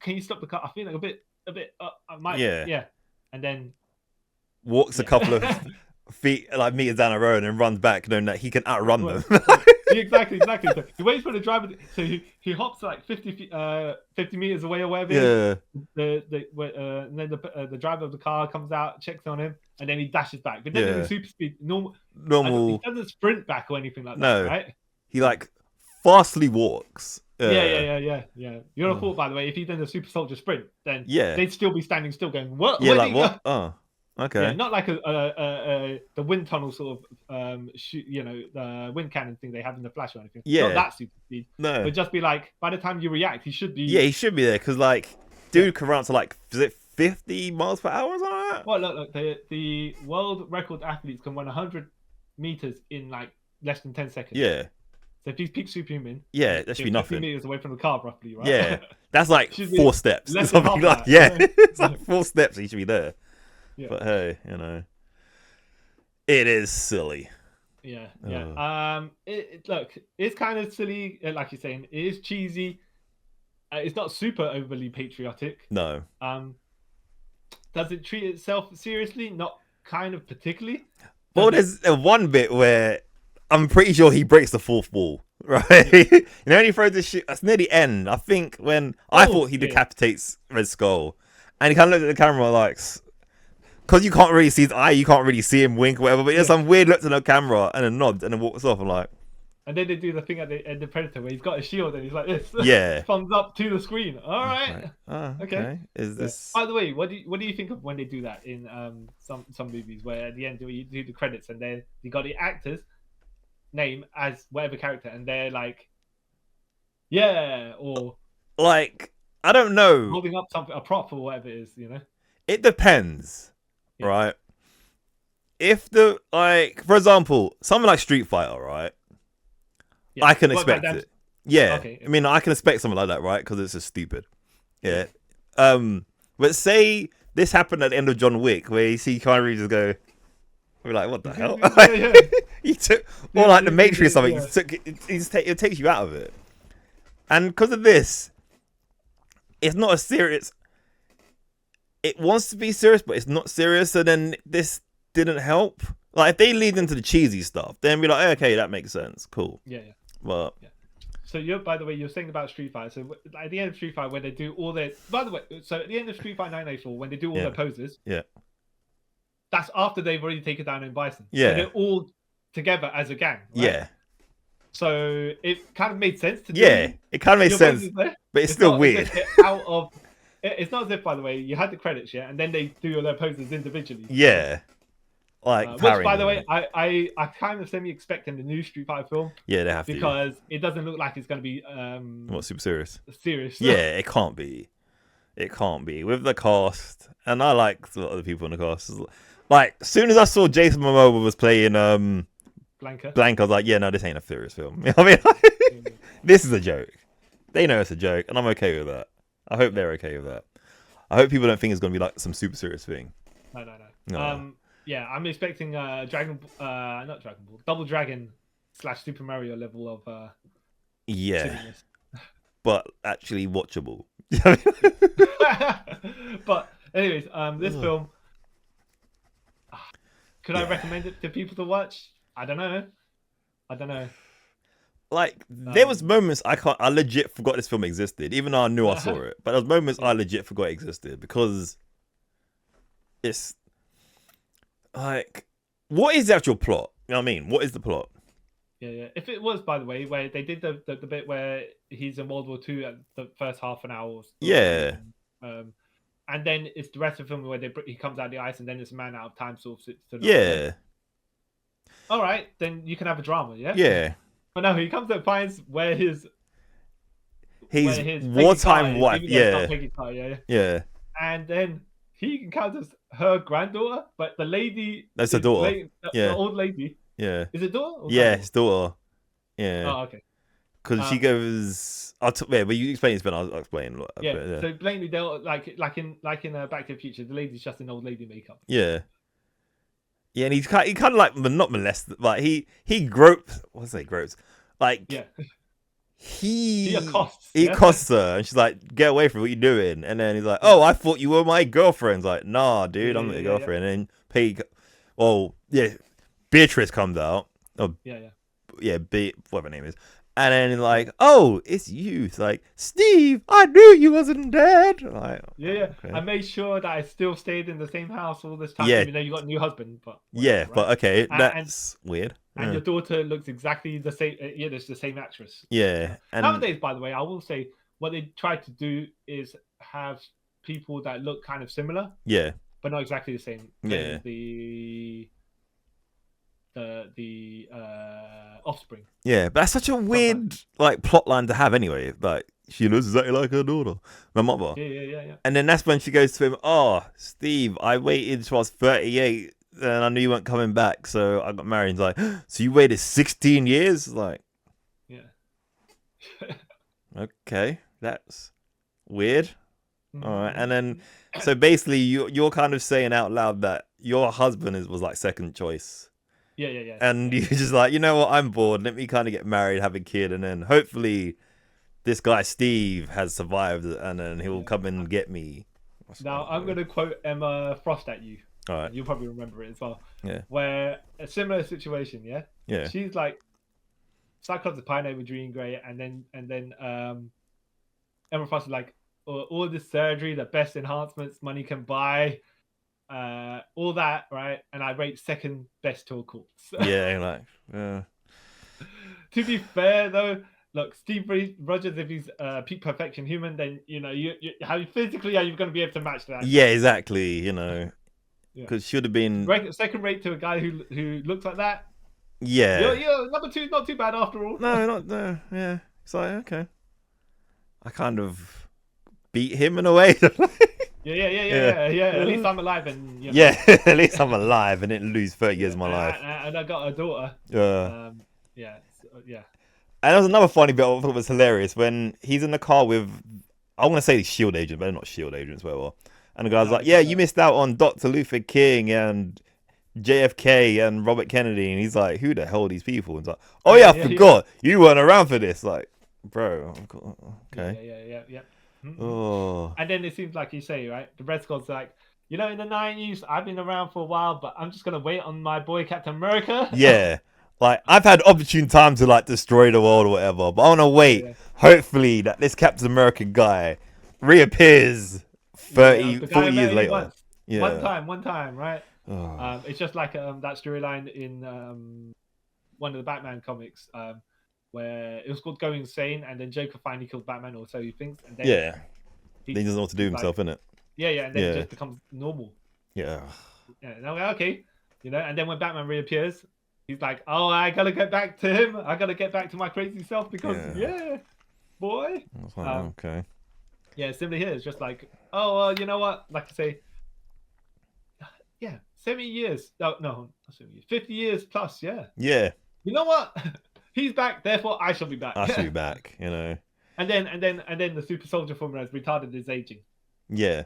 Speaker 2: Can you stop the car? I feel like a bit. I might. Yeah. And then
Speaker 1: walks a couple of feet, like meters down the road, and runs back, knowing that he can outrun them.
Speaker 2: Exactly. So he waits for the driver. So he hops like 50 meters away or whatever.
Speaker 1: Yeah.
Speaker 2: And then the driver of the car comes out, checks on him, and then he dashes back. But then in super speed, normal. He doesn't sprint back or anything like that, right?
Speaker 1: He like fastly walks.
Speaker 2: Yeah. You're a thought, by the way. If he done the super soldier sprint, then they'd still be standing still, going what?
Speaker 1: Yeah, like what? Oh, okay.
Speaker 2: Yeah, not like the wind tunnel sort of the wind cannon thing they have in the Flash or anything.
Speaker 1: Yeah,
Speaker 2: not that super speed.
Speaker 1: No,
Speaker 2: but just be like, by the time you react, he should be.
Speaker 1: Yeah, he should be there because like, dude can run to like, is it 50 miles per hour or something like that?
Speaker 2: Well, look, the world record athletes can run 100 meters in like less than 10 seconds.
Speaker 1: Yeah.
Speaker 2: So if he's peak superhuman,
Speaker 1: that should be nothing.
Speaker 2: 50 meters away from the car, roughly, right?
Speaker 1: Yeah, that's like 4 steps. Something like it's like 4 steps. He should be there. Yeah. But hey, you know, it is silly.
Speaker 2: Yeah. Look, it's kind of silly, like you're saying. It is cheesy. It's not super overly patriotic.
Speaker 1: No.
Speaker 2: Does it treat itself seriously? Not kind of particularly.
Speaker 1: Well, there's one bit where I'm pretty sure he breaks the 4th wall, right? You know, when he throws the shit, that's near the end. I think when I thought he decapitates Red Skull, and he kind of looks at the camera like, because you can't really see his eye, you can't really see him wink or whatever, but there's some weird looks at the camera and a nod and then walks off. I'm like,
Speaker 2: and then they do the thing at the end of Predator where he's got a shield and he's like this.
Speaker 1: Yeah.
Speaker 2: Thumbs up to the screen. All right.
Speaker 1: Okay. Is this?
Speaker 2: By the way, what do you think of when they do that in some movies where at the end you do the credits and then you got the actors name as whatever character and they're like, or
Speaker 1: like, I don't know,
Speaker 2: holding up something, a prop or whatever it is, you know?
Speaker 1: It depends, right? If for example, something like Street Fighter, right? Yeah. I can expect it. Yeah. Okay. I mean, I can expect something like that, right? Because it's just stupid. Yeah. But say this happened at the end of John Wick, where you see Kyrie just go, We're like, what the hell?
Speaker 2: Yeah.
Speaker 1: He took, or like the Matrix or something. It takes you out of it. And because of this, it's not a serious. It wants to be serious, but it's not serious. So then this didn't help. Like if they lead into the cheesy stuff, then be like, okay, that makes sense, cool.
Speaker 2: Yeah.
Speaker 1: But
Speaker 2: so by the way, you're saying about Street Fighter. So at the end of Street Fighter, when they do all their, by the way, so at the end of Street Fighter 984, when they do all their poses, that's after they've already taken down M. Bison.
Speaker 1: Yeah,
Speaker 2: so they're all together as a gang. Right?
Speaker 1: Yeah.
Speaker 2: So it kind of made sense to do.
Speaker 1: Yeah, it kind of made sense, but it's still weird.
Speaker 2: It's not as if, by the way, you had the credits, and then they do all their poses individually.
Speaker 1: Yeah. Like,
Speaker 2: which, by the way, I kind of semi-expect in the new Street Fighter film.
Speaker 1: Yeah, they have
Speaker 2: because it doesn't look like it's going to be
Speaker 1: super serious.
Speaker 2: Serious.
Speaker 1: Yeah, it can't be. It can't be with the cast, and I like a lot of the people in the cast. Like, as soon as I saw Jason Momoa was playing
Speaker 2: Blanca,
Speaker 1: I was like, yeah, no, this ain't a serious film. You know what I mean? This is a joke. They know it's a joke, and I'm okay with that. I hope they're okay with that. I hope people don't think it's going to be like some super serious thing.
Speaker 2: No. Yeah, I'm expecting not Dragon Ball, Double Dragon / Super Mario level of silliness.
Speaker 1: But actually watchable.
Speaker 2: But anyways, this film, could I recommend it to people to watch? I don't know.
Speaker 1: Like there was moments I legit forgot this film existed, even though I knew I saw it. But there was moments I legit forgot it existed because it's like, what is the actual plot? You know what I mean? What is the plot?
Speaker 2: Yeah. If it was, by the way, where they did the bit where he's in World War II at the first half an hour.
Speaker 1: Yeah.
Speaker 2: And then it's the rest of the film where he comes out of the ice, and then it's a man out of time sort of.
Speaker 1: Yeah.
Speaker 2: All right, then you can have a drama, yeah.
Speaker 1: Yeah.
Speaker 2: But no, he comes and finds where his
Speaker 1: wartime wife. Yeah. Yeah.
Speaker 2: And then he encounters her granddaughter, but the lady.
Speaker 1: That's a daughter.
Speaker 2: The old lady.
Speaker 1: Yeah.
Speaker 2: Is it daughter?
Speaker 1: Yeah, his daughter. Yeah.
Speaker 2: Oh, okay.
Speaker 1: Because she goes. But you explain it, Ben. I'll explain.
Speaker 2: Yeah. So blatantly, they'll like in Back to the Future, the lady's just in old lady makeup.
Speaker 1: Yeah. Yeah, and he kind of like not molested, like he gropes. What's that? Gropes. Like he accosts her, and she's like, "Get away from what you're doing." And then he's like, "Oh, I thought you were my girlfriend." It's like, "Nah, dude, I'm not your girlfriend." And then Beatrice comes out. Oh, whatever her name is. And then he's like, "Oh, it's you." It's like, "Steve, I knew you wasn't dead." Like,
Speaker 2: okay. I made sure that I still stayed in the same house all this time, even though you got a new husband. But
Speaker 1: whatever, but okay, that's weird.
Speaker 2: And your daughter looks exactly the same. It's the same actress.
Speaker 1: Yeah. And
Speaker 2: nowadays, by the way, I will say what they try to do is have people that look kind of similar.
Speaker 1: Yeah.
Speaker 2: But not exactly the same.
Speaker 1: Yeah.
Speaker 2: The Offspring.
Speaker 1: Yeah, but that's such a weird like plot line to have anyway. Like, she looks exactly like her daughter, my mother.
Speaker 2: Yeah.
Speaker 1: And then that's when she goes to him, "Oh, Steve, I waited till I was 38 and I knew you weren't coming back, so I got married." He's like, "So you waited 16 years?" Like,
Speaker 2: yeah.
Speaker 1: Okay, that's weird. All right, and then so basically you're kind of saying out loud that your husband was like second choice.
Speaker 2: Yeah.
Speaker 1: And you're just like, you know what, I'm bored. Let me kind of get married, have a kid, and then hopefully this guy Steve has survived, and then he'll come and get me.
Speaker 2: Now I'm going to quote Emma Frost at you.
Speaker 1: All right.
Speaker 2: You'll probably remember it as well.
Speaker 1: Yeah.
Speaker 2: Where a similar situation, yeah.
Speaker 1: Yeah.
Speaker 2: She's like, Cyclops, the Pineapple Dream Grey, and then Emma Frost is like, all this surgery, the best enhancements money can buy. All that, right? And I rate second best to a corpse.
Speaker 1: To
Speaker 2: be fair, though, look, Steve Rogers, if he's peak perfection human, then you how physically are you going to be able to match that?
Speaker 1: Yeah, exactly. Because should have been
Speaker 2: second rate to a guy who looks like that.
Speaker 1: Yeah,
Speaker 2: you're number two, not too bad after all.
Speaker 1: No. Yeah, it's like, okay, I kind of beat him in a way.
Speaker 2: Yeah. At least I'm alive, and
Speaker 1: at least I'm alive, and didn't lose 30 years of my life.
Speaker 2: And I got a daughter.
Speaker 1: Yeah.
Speaker 2: Yeah.
Speaker 1: And there was another funny bit I thought was hilarious when he's in the car with, I want to say Shield agents, but they're not Shield agents, whatever. And the guy's like, "Yeah, you missed out on Dr. Luther King and JFK and Robert Kennedy, and he's like, "Who the hell are these people?" And it's like, "Oh yeah, I forgot you weren't around for this." Like, bro, okay,
Speaker 2: Yeah.
Speaker 1: Oh,
Speaker 2: And then it seems like you say, right? The Red Skull's like, in the 90s, I've been around for a while, but I'm just gonna wait on my boy Captain America.
Speaker 1: yeah. Like, I've had opportune time to like destroy the world or whatever, but I want to wait. Hopefully, that this Captain America guy reappears 40 years later.
Speaker 2: One time, right? It's just like that storyline in one of the Batman comics, where it was called Going Insane, and then Joker finally kills Batman, or so he thinks, and then
Speaker 1: he doesn't know what to do himself, innit?
Speaker 2: And then it just becomes normal.
Speaker 1: And
Speaker 2: I'm like, okay, and then when Batman reappears, he's like, oh, I gotta get back to him. I gotta get back to my crazy self because, boy.
Speaker 1: Okay.
Speaker 2: Yeah, similar here. It's just like, oh, you know what? Like I say, 70 years. No, not 70 years. 50 years plus, yeah.
Speaker 1: Yeah.
Speaker 2: You know what? He's back, therefore I shall be back.
Speaker 1: I shall be back, And
Speaker 2: then the super soldier formula has retarded his aging.
Speaker 1: Yeah.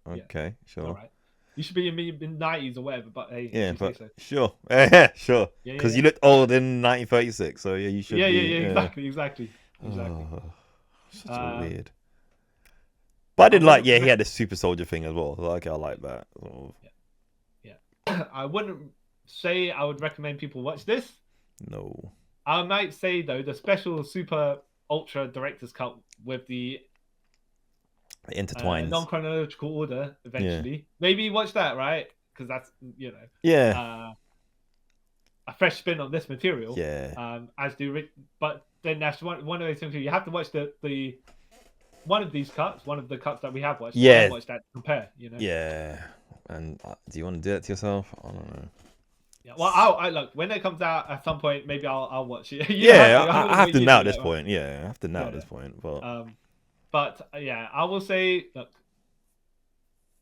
Speaker 1: Okay, sure.
Speaker 2: All right. You should be in mid-90s or whatever, but hey,
Speaker 1: sure. Sure. Because you looked old in 1936, so you should be.
Speaker 2: Exactly.
Speaker 1: Such weird. But I did like, he had this super soldier thing as well. Like, I like that.
Speaker 2: I wouldn't say I would recommend people watch this.
Speaker 1: No.
Speaker 2: I might say, though, the special super ultra director's cut with the
Speaker 1: intertwined
Speaker 2: non-chronological order eventually. Maybe watch that, right? Because that's, a fresh spin on this material. As do Rick. But then that's one of those things. You have to watch the one of these cuts, one of the cuts that we have watched. Watch that to compare,
Speaker 1: Yeah. And do you want to do it to yourself? I don't know.
Speaker 2: Yeah, well, I look, when it comes out at some point, maybe I'll watch it.
Speaker 1: I have to now at this point. Yeah, I have to now at this point.
Speaker 2: But I will say, look,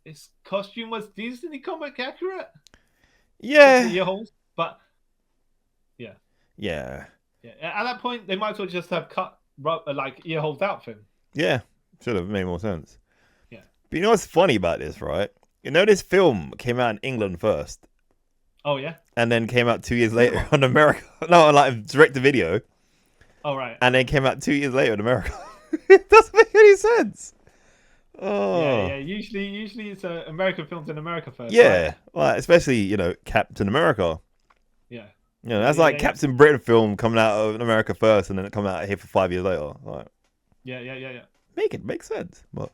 Speaker 2: his costume was decently comic accurate.
Speaker 1: Yeah.
Speaker 2: Ear holes, but
Speaker 1: yeah.
Speaker 2: At that point, they might as well just have cut like ear holes out for him.
Speaker 1: Yeah, should have made more sense.
Speaker 2: Yeah.
Speaker 1: But you know what's funny about this, right? This film came out in England first.
Speaker 2: Oh yeah.
Speaker 1: And then came out 2 years later on America. No, like direct to video.
Speaker 2: Oh right.
Speaker 1: And then came out 2 years later in America. It doesn't make any sense. Oh.
Speaker 2: Yeah. Usually it's American films in America first.
Speaker 1: Yeah,
Speaker 2: right?
Speaker 1: Well, especially Captain America.
Speaker 2: Yeah.
Speaker 1: That's like Captain Britain film coming out of America first, and then it coming out here for 5 years later. Like.
Speaker 2: Yeah.
Speaker 1: Make sense, but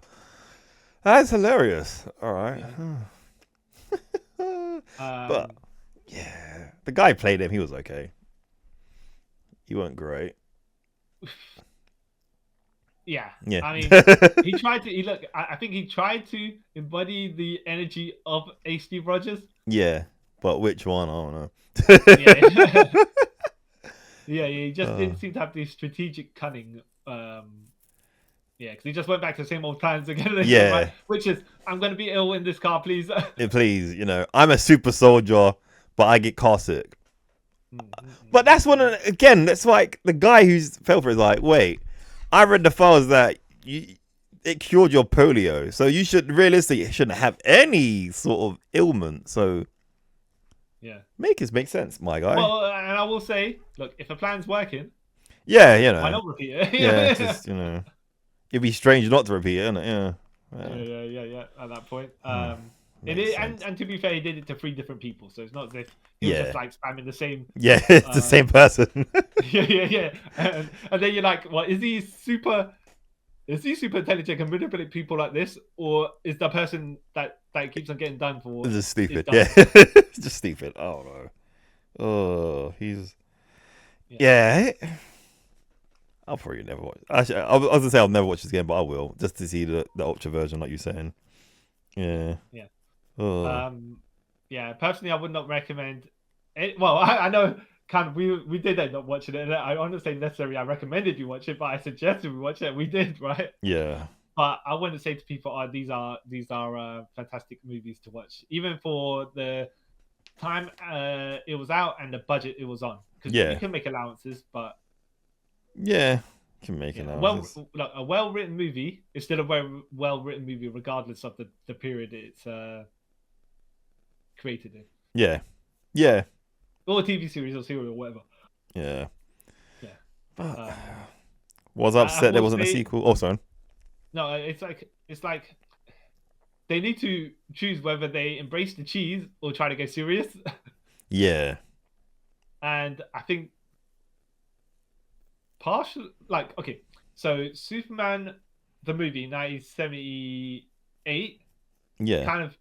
Speaker 1: that's hilarious. All right. But the guy played him. He was okay. He wasn't great.
Speaker 2: Yeah. I mean, he tried to. I think he tried to embody the energy of a Steve Rogers.
Speaker 1: Yeah, but which one? I don't know.
Speaker 2: He just didn't seem to have the strategic cunning. Because he just went back to the same old plans again. Right? Which is, I'm going to be ill in this car, please.
Speaker 1: Please, I'm a super soldier, but I get car sick. But that's that's like the guy who's fell for it is like, wait, I read the files that it cured your polio, so you shouldn't have any sort of ailment. So make sense, my guy.
Speaker 2: Well, and I will say, look, if a plan's working,
Speaker 1: why
Speaker 2: not repeat it?
Speaker 1: It's just, it'd be strange not to repeat it, isn't it?
Speaker 2: Yeah. At that point, and to be fair, he did it to 3 different people, so it's not as if he was just like spamming the same.
Speaker 1: Yeah, it's the same person.
Speaker 2: yeah. And then you're like, well, is he super intelligent and manipulate people like this, or is the person that keeps on getting done for?
Speaker 1: It's just stupid. Yeah, it's just stupid. I don't know. Oh, he's I'll probably never watch. Actually, I was gonna say I'll never watch this game, but I will just to see the ultra version, like you're saying. Yeah.
Speaker 2: Personally, I would not recommend it. Well, I know kind of we did end up watching it. I honestly necessarily I recommended you watch it, but I suggested we watch it. We did, right?
Speaker 1: Yeah.
Speaker 2: But I wouldn't say to people, "Oh, these are fantastic movies to watch," even for the time it was out and the budget it was on. Because you can make allowances, but you
Speaker 1: can make allowances.
Speaker 2: A well-written movie is still a well-written movie, regardless of the period it's created in.
Speaker 1: Yeah. Yeah.
Speaker 2: Or a TV series or serial or whatever.
Speaker 1: Yeah.
Speaker 2: Yeah.
Speaker 1: Was upset there wasn't a sequel. Oh, sorry.
Speaker 2: No, it's like they need to choose whether they embrace the cheese or try to go serious.
Speaker 1: Yeah.
Speaker 2: And I think okay, so Superman the movie 1978
Speaker 1: Yeah.
Speaker 2: kind of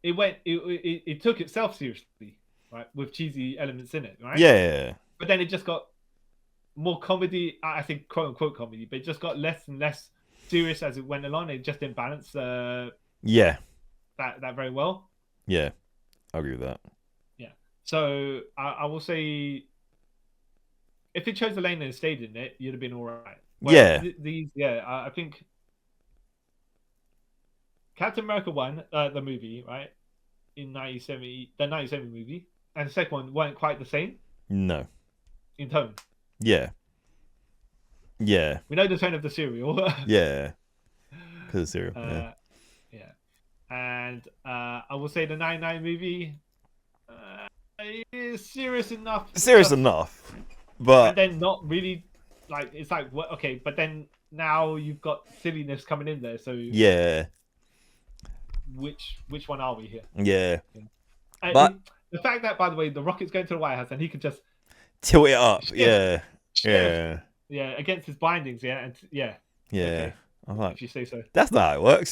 Speaker 2: it took itself seriously, right, with cheesy elements in it, right?
Speaker 1: Yeah.
Speaker 2: But then it just got more comedy, I think, quote unquote comedy, but it just got less and less serious as it went along. It just didn't balance
Speaker 1: yeah.
Speaker 2: that very well.
Speaker 1: Yeah. I agree with that.
Speaker 2: Yeah. So I will say, if it chose the lane and stayed in it, you'd have been all right.
Speaker 1: Yeah.
Speaker 2: I think Captain America 1, the movie, right, in 1970, the 1970 movie, and the second one weren't quite the same.
Speaker 1: No.
Speaker 2: In tone.
Speaker 1: Yeah. Yeah.
Speaker 2: We know the tone of the serial.
Speaker 1: Yeah. Because of serial.
Speaker 2: Yeah. And I will say the 99 movie is serious enough.
Speaker 1: But
Speaker 2: and then not really, like, it's like, what? Okay, but then now you've got silliness coming in there. So
Speaker 1: yeah.
Speaker 2: Which one are we here?
Speaker 1: Yeah.
Speaker 2: But the fact that, by the way, the Rocket's going to the White House and he could just
Speaker 1: tilt it up.
Speaker 2: Shift.
Speaker 1: Yeah.
Speaker 2: Yeah, against his bindings. Yeah, and
Speaker 1: yeah.
Speaker 2: Okay.
Speaker 1: I'm like,
Speaker 2: if you say so.
Speaker 1: That's not how it works.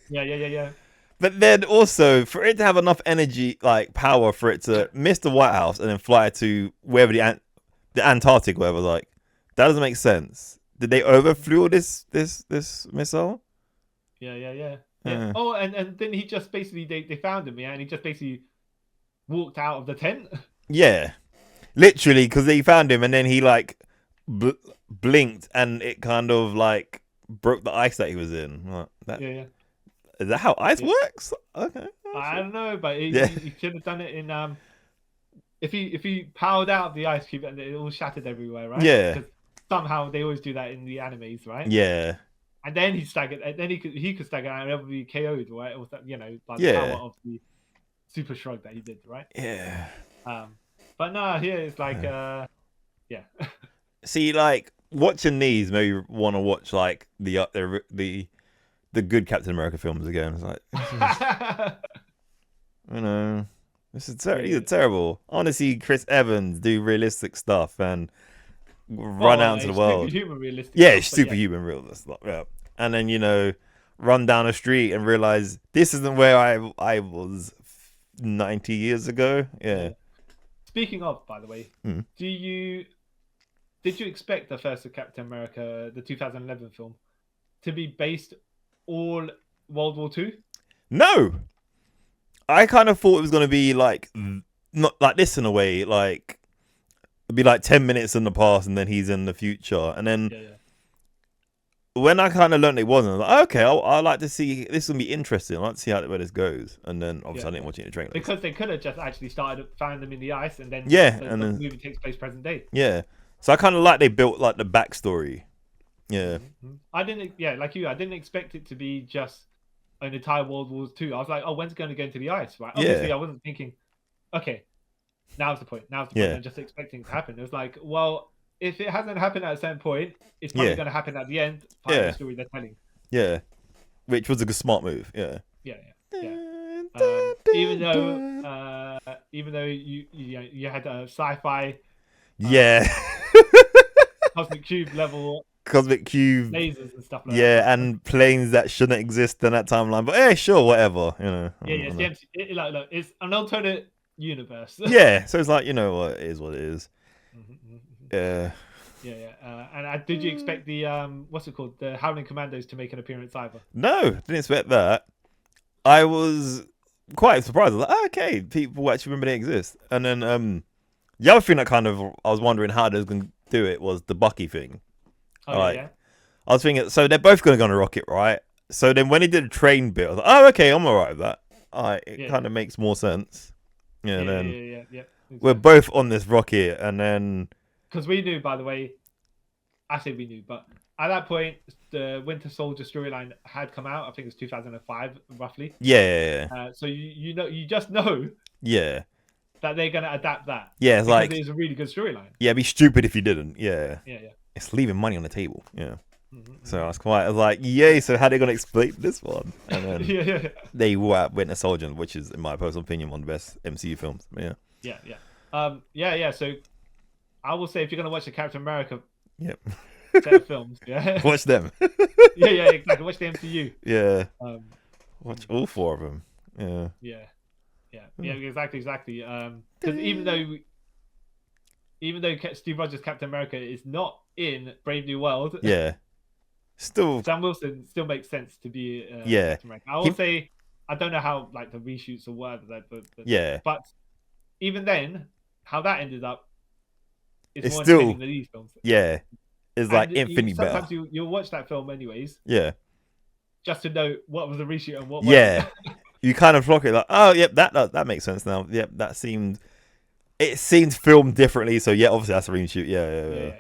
Speaker 2: Yeah.
Speaker 1: But then also, for it to have enough energy, like power, for it to miss the White House and then fly to wherever the Antarctic, whatever, like, that doesn't make sense. Did they overflew this missile?
Speaker 2: Yeah. Oh, and then he just basically they found him, and he just basically walked out of the tent.
Speaker 1: Yeah, literally, because they found him, and then he like blinked, and it kind of like broke the ice that he was in. Like,
Speaker 2: Yeah.
Speaker 1: Is that how ice works? Okay.
Speaker 2: I don't know, but he should have done it in if he powered out the ice cube and it all shattered everywhere, right?
Speaker 1: Yeah.
Speaker 2: Because somehow they always do that in the animes, right?
Speaker 1: Yeah.
Speaker 2: And then he staggered, and then he could stagger out and never be KO'd, right? Or by the power of the super shrug that he did, right?
Speaker 1: Yeah.
Speaker 2: But no, here it's like yeah.
Speaker 1: See, like watching these, maybe want to watch like the good Captain America films again. It's like, this is terrible. I want to see Chris Evans do realistic stuff and run out into the world.
Speaker 2: Superhuman realistic.
Speaker 1: Yeah, superhuman realistic. Yeah, and then run down a street and realize this isn't where I was 90 years ago. Yeah.
Speaker 2: Speaking of, by the way, did you expect the first of Captain America, the 2011 film, to be based all World War II?
Speaker 1: No, I kind of thought it was going to be like not like this in a way, like it'd be like 10 minutes in the past and then he's in the future, and then when I kind of learned it wasn't, I was like, okay, I like to see, this will be interesting. I like to see where this goes, and then obviously I didn't watch it in the trailer
Speaker 2: because they could have just actually found them in the ice, and then the movie takes place present day.
Speaker 1: Yeah, so I kind of like they built like the backstory. Yeah.
Speaker 2: I didn't expect it to be just an entire World War II. I was like, oh, when's it going to go into the ice? Right? Obviously, I wasn't thinking, okay, now's the point. I'm just expecting it to happen. It was like, well, if it hasn't happened at a certain point, it's probably going to happen at the end. The story they're telling. Yeah,
Speaker 1: which was a smart move. Yeah.
Speaker 2: Even though you had a sci-fi. Cosmic cube level.
Speaker 1: Cosmic cube
Speaker 2: lasers and stuff like
Speaker 1: that. And planes that shouldn't exist in that timeline. But sure, whatever.
Speaker 2: It's an alternate universe.
Speaker 1: So it's like, what it is, what it is.
Speaker 2: Yeah. And did you expect the what's it called, the Howling Commandos to make an appearance either? No,
Speaker 1: didn't expect that. I was quite surprised. I was like, okay, people actually remember they exist. And then the other thing that kind of I was wondering how they was going to do it was the Bucky thing. I was thinking, so they're both going to go on a rocket, right? So then when he did a train bit, I was like, oh, okay, I'm alright with that. It kind of makes more sense.
Speaker 2: Exactly.
Speaker 1: We're both on this rocket, and then
Speaker 2: because we knew, by the way, I say we knew, but at that point, the Winter Soldier storyline had come out. I think it was 2005, roughly.
Speaker 1: Yeah.
Speaker 2: So you just know
Speaker 1: Yeah.
Speaker 2: that they're gonna adapt that.
Speaker 1: Yeah, it's
Speaker 2: because
Speaker 1: like
Speaker 2: it is a really good storyline.
Speaker 1: Yeah, it'd be stupid if you didn't. Yeah.
Speaker 2: Yeah.
Speaker 1: It's leaving money on the table. Yeah. So I
Speaker 2: Mm-hmm.
Speaker 1: was quite like, yay, so how are they going to explain this one? And then
Speaker 2: yeah.
Speaker 1: they were Winter Soldier, which is, in my personal opinion, one of the best MCU films. But
Speaker 2: Yeah. Yeah. So I will say if you're going to watch the Captain America set of films,
Speaker 1: watch them.
Speaker 2: yeah, exactly. Watch the MCU.
Speaker 1: Yeah. Watch all 4 of them. Yeah.
Speaker 2: Yeah, exactly. Because even though Steve Rogers' Captain America is not in Brave New World,
Speaker 1: still
Speaker 2: Sam Wilson still makes sense to be Captain America. I will say I don't know how like the reshoots or whatever, but even then, how that ended up is
Speaker 1: it's
Speaker 2: more
Speaker 1: still
Speaker 2: entertaining than these films.
Speaker 1: It's like infinitely better.
Speaker 2: Sometimes you'll watch that film anyways, just to know what was the reshoot and what
Speaker 1: wasn't. You kind of flock it like, oh yep, that makes sense now. Yep, it seemed filmed differently, so obviously that's a reshoot.
Speaker 2: Yeah.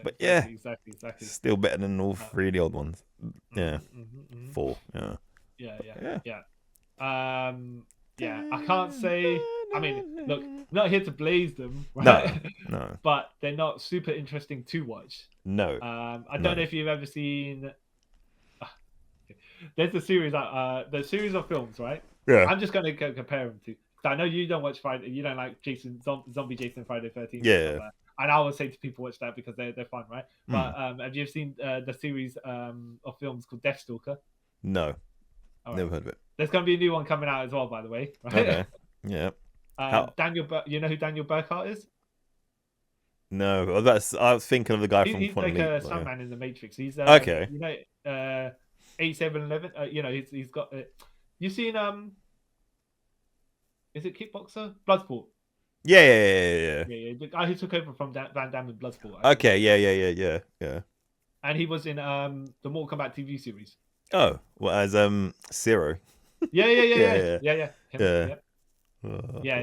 Speaker 1: But
Speaker 2: exactly.
Speaker 1: Still better than all 3 of the old ones. 4.
Speaker 2: Yeah. I can't say. I mean, look, not here to blaze them, right?
Speaker 1: No.
Speaker 2: But they're not super interesting to watch.
Speaker 1: No.
Speaker 2: I don't know if you've ever seen. There's a series, the series of films, right?
Speaker 1: Yeah.
Speaker 2: I'm just going to compare them to. I know you don't watch Friday. You don't like Zombie Jason Friday 13th.
Speaker 1: Yeah.
Speaker 2: And I would say to people watch that because they're fun, right? But have you ever seen the series of films called Deathstalker?
Speaker 1: No. Never heard of it.
Speaker 2: There's going to be a new one coming out as well, by the way. Right?
Speaker 1: Okay. Yeah.
Speaker 2: You know who Daniel Burkhart is?
Speaker 1: No, I was thinking of the guy from
Speaker 2: He's
Speaker 1: Quantum
Speaker 2: like a
Speaker 1: Leap,
Speaker 2: stuntman in the Matrix. He's
Speaker 1: okay.
Speaker 2: You know, 8711. You know, he's got. You seen is it Kickboxer? Bloodsport.
Speaker 1: Yeah.
Speaker 2: The guy who took over from Van Damme in Bloodsport.
Speaker 1: Okay, yeah.
Speaker 2: And he was in the Mortal Kombat TV series.
Speaker 1: Oh, well, as Zero.
Speaker 2: Yeah.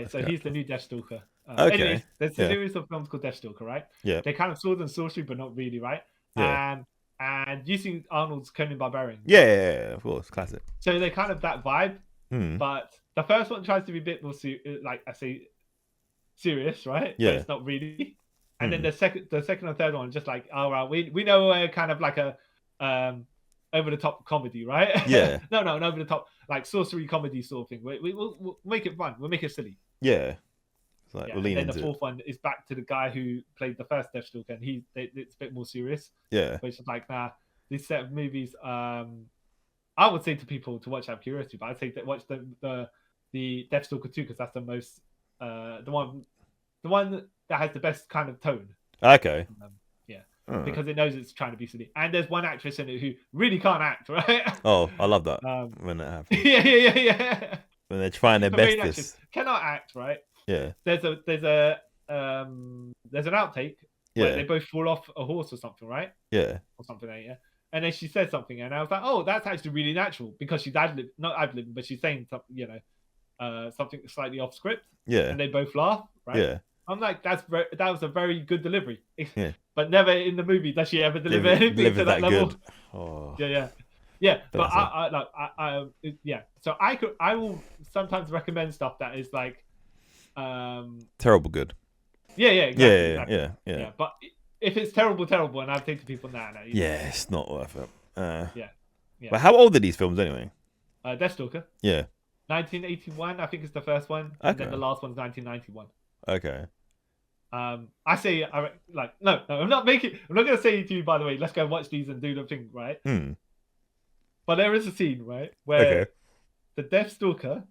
Speaker 2: So he's the new Deathstalker. Anyways, there's a series of films called Deathstalker, right?
Speaker 1: Yeah.
Speaker 2: They're kind of sword and sorcery, but not really, right? Yeah. And you see Arnold's Conan Barbarian.
Speaker 1: Yeah, of course, classic.
Speaker 2: So they're kind of that vibe, but the first one tries to be a bit more, like I say, serious, right?
Speaker 1: Yeah.
Speaker 2: But it's not really. And then the second and third one, just like, all right, we know we're kind of like a over the top comedy, right?
Speaker 1: Yeah.
Speaker 2: no, over the top, like sorcery comedy sort of thing. We'll make it fun. We'll make it silly.
Speaker 1: Yeah. Like
Speaker 2: and then the fourth one is back to the guy who played the first Deathstalker, and it's a bit more serious.
Speaker 1: Yeah.
Speaker 2: Which is like, this set of movies, I would say to people to watch out of curiosity, but I'd say that watch the Deathstalker 2 because that's the most the one that has the best kind of tone.
Speaker 1: Okay.
Speaker 2: Because it knows it's trying to be silly, and there's one actress in it who really can't act, right?
Speaker 1: Oh, I love that when that happens.
Speaker 2: Yeah.
Speaker 1: When they're trying their best.
Speaker 2: Cannot act, right?
Speaker 1: Yeah.
Speaker 2: There's an outtake where they both fall off a horse or something, right?
Speaker 1: Yeah.
Speaker 2: Or something like that. And then she said something, and I was like, "Oh, that's actually really natural," because she's not ad-libbing, but she's saying something, something slightly off script.
Speaker 1: Yeah.
Speaker 2: And they both laugh, right?
Speaker 1: Yeah.
Speaker 2: I'm like, that was a very good delivery.
Speaker 1: Yeah.
Speaker 2: But never in the movie does she ever deliver anything to that level.
Speaker 1: Good. Oh.
Speaker 2: Yeah. But So I will sometimes recommend stuff that is like
Speaker 1: terrible good.
Speaker 2: Yeah, exactly.
Speaker 1: Yeah.
Speaker 2: But if it's terrible, and I've taken people
Speaker 1: it's not worth it.
Speaker 2: Yeah.
Speaker 1: But how old are these films anyway?
Speaker 2: Deathstalker.
Speaker 1: Yeah.
Speaker 2: 1981, I think is the first one, and then the last one's 1991.
Speaker 1: Okay.
Speaker 2: I say, no, I'm not going to say to you, by the way, let's go watch these and do the thing, right? But there is a scene, right, where the Deathstalker,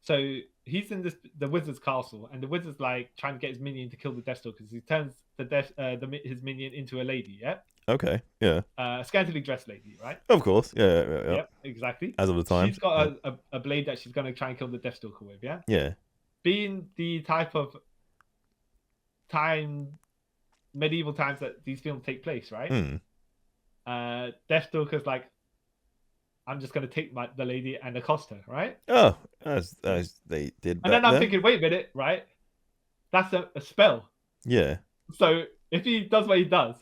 Speaker 2: so he's in the wizard's castle, and the wizard's like trying to get his minion to kill the Deathstalker. He turns his minion into a lady, yeah?
Speaker 1: Okay, yeah.
Speaker 2: A scantily dressed lady, right?
Speaker 1: Of course, yeah.
Speaker 2: Yep, exactly.
Speaker 1: As of the time.
Speaker 2: She's got a blade that she's going to try and kill the Deathstalker with, yeah?
Speaker 1: Yeah.
Speaker 2: Being the type of medieval times that these films take place, right? Deathstalker's like, I'm just going to take the lady and accost her, right?
Speaker 1: Oh, as they did.
Speaker 2: And then I'm thinking, wait a minute, right? That's a spell.
Speaker 1: Yeah.
Speaker 2: So if he does what he does,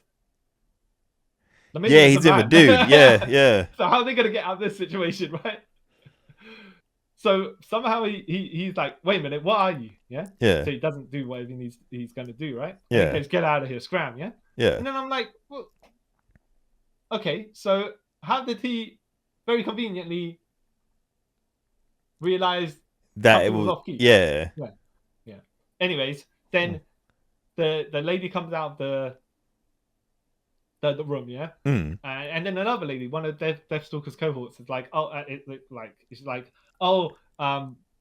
Speaker 1: Yeah, he's a dude. Yeah, yeah.
Speaker 2: So how are they gonna get out of this situation, right? So somehow he's like, wait a minute, what are you? Yeah.
Speaker 1: Yeah.
Speaker 2: So he doesn't do whatever he's gonna do, right?
Speaker 1: Yeah.
Speaker 2: And he says, get out of here, scram, yeah?
Speaker 1: Yeah.
Speaker 2: And then I'm like, well, okay, so how did he very conveniently realize
Speaker 1: that it was
Speaker 2: off key?
Speaker 1: Yeah.
Speaker 2: Anyways, then the lady comes out of the room, yeah, and then another lady, one of Deathstalker's cohorts, is like, oh, it's like, oh,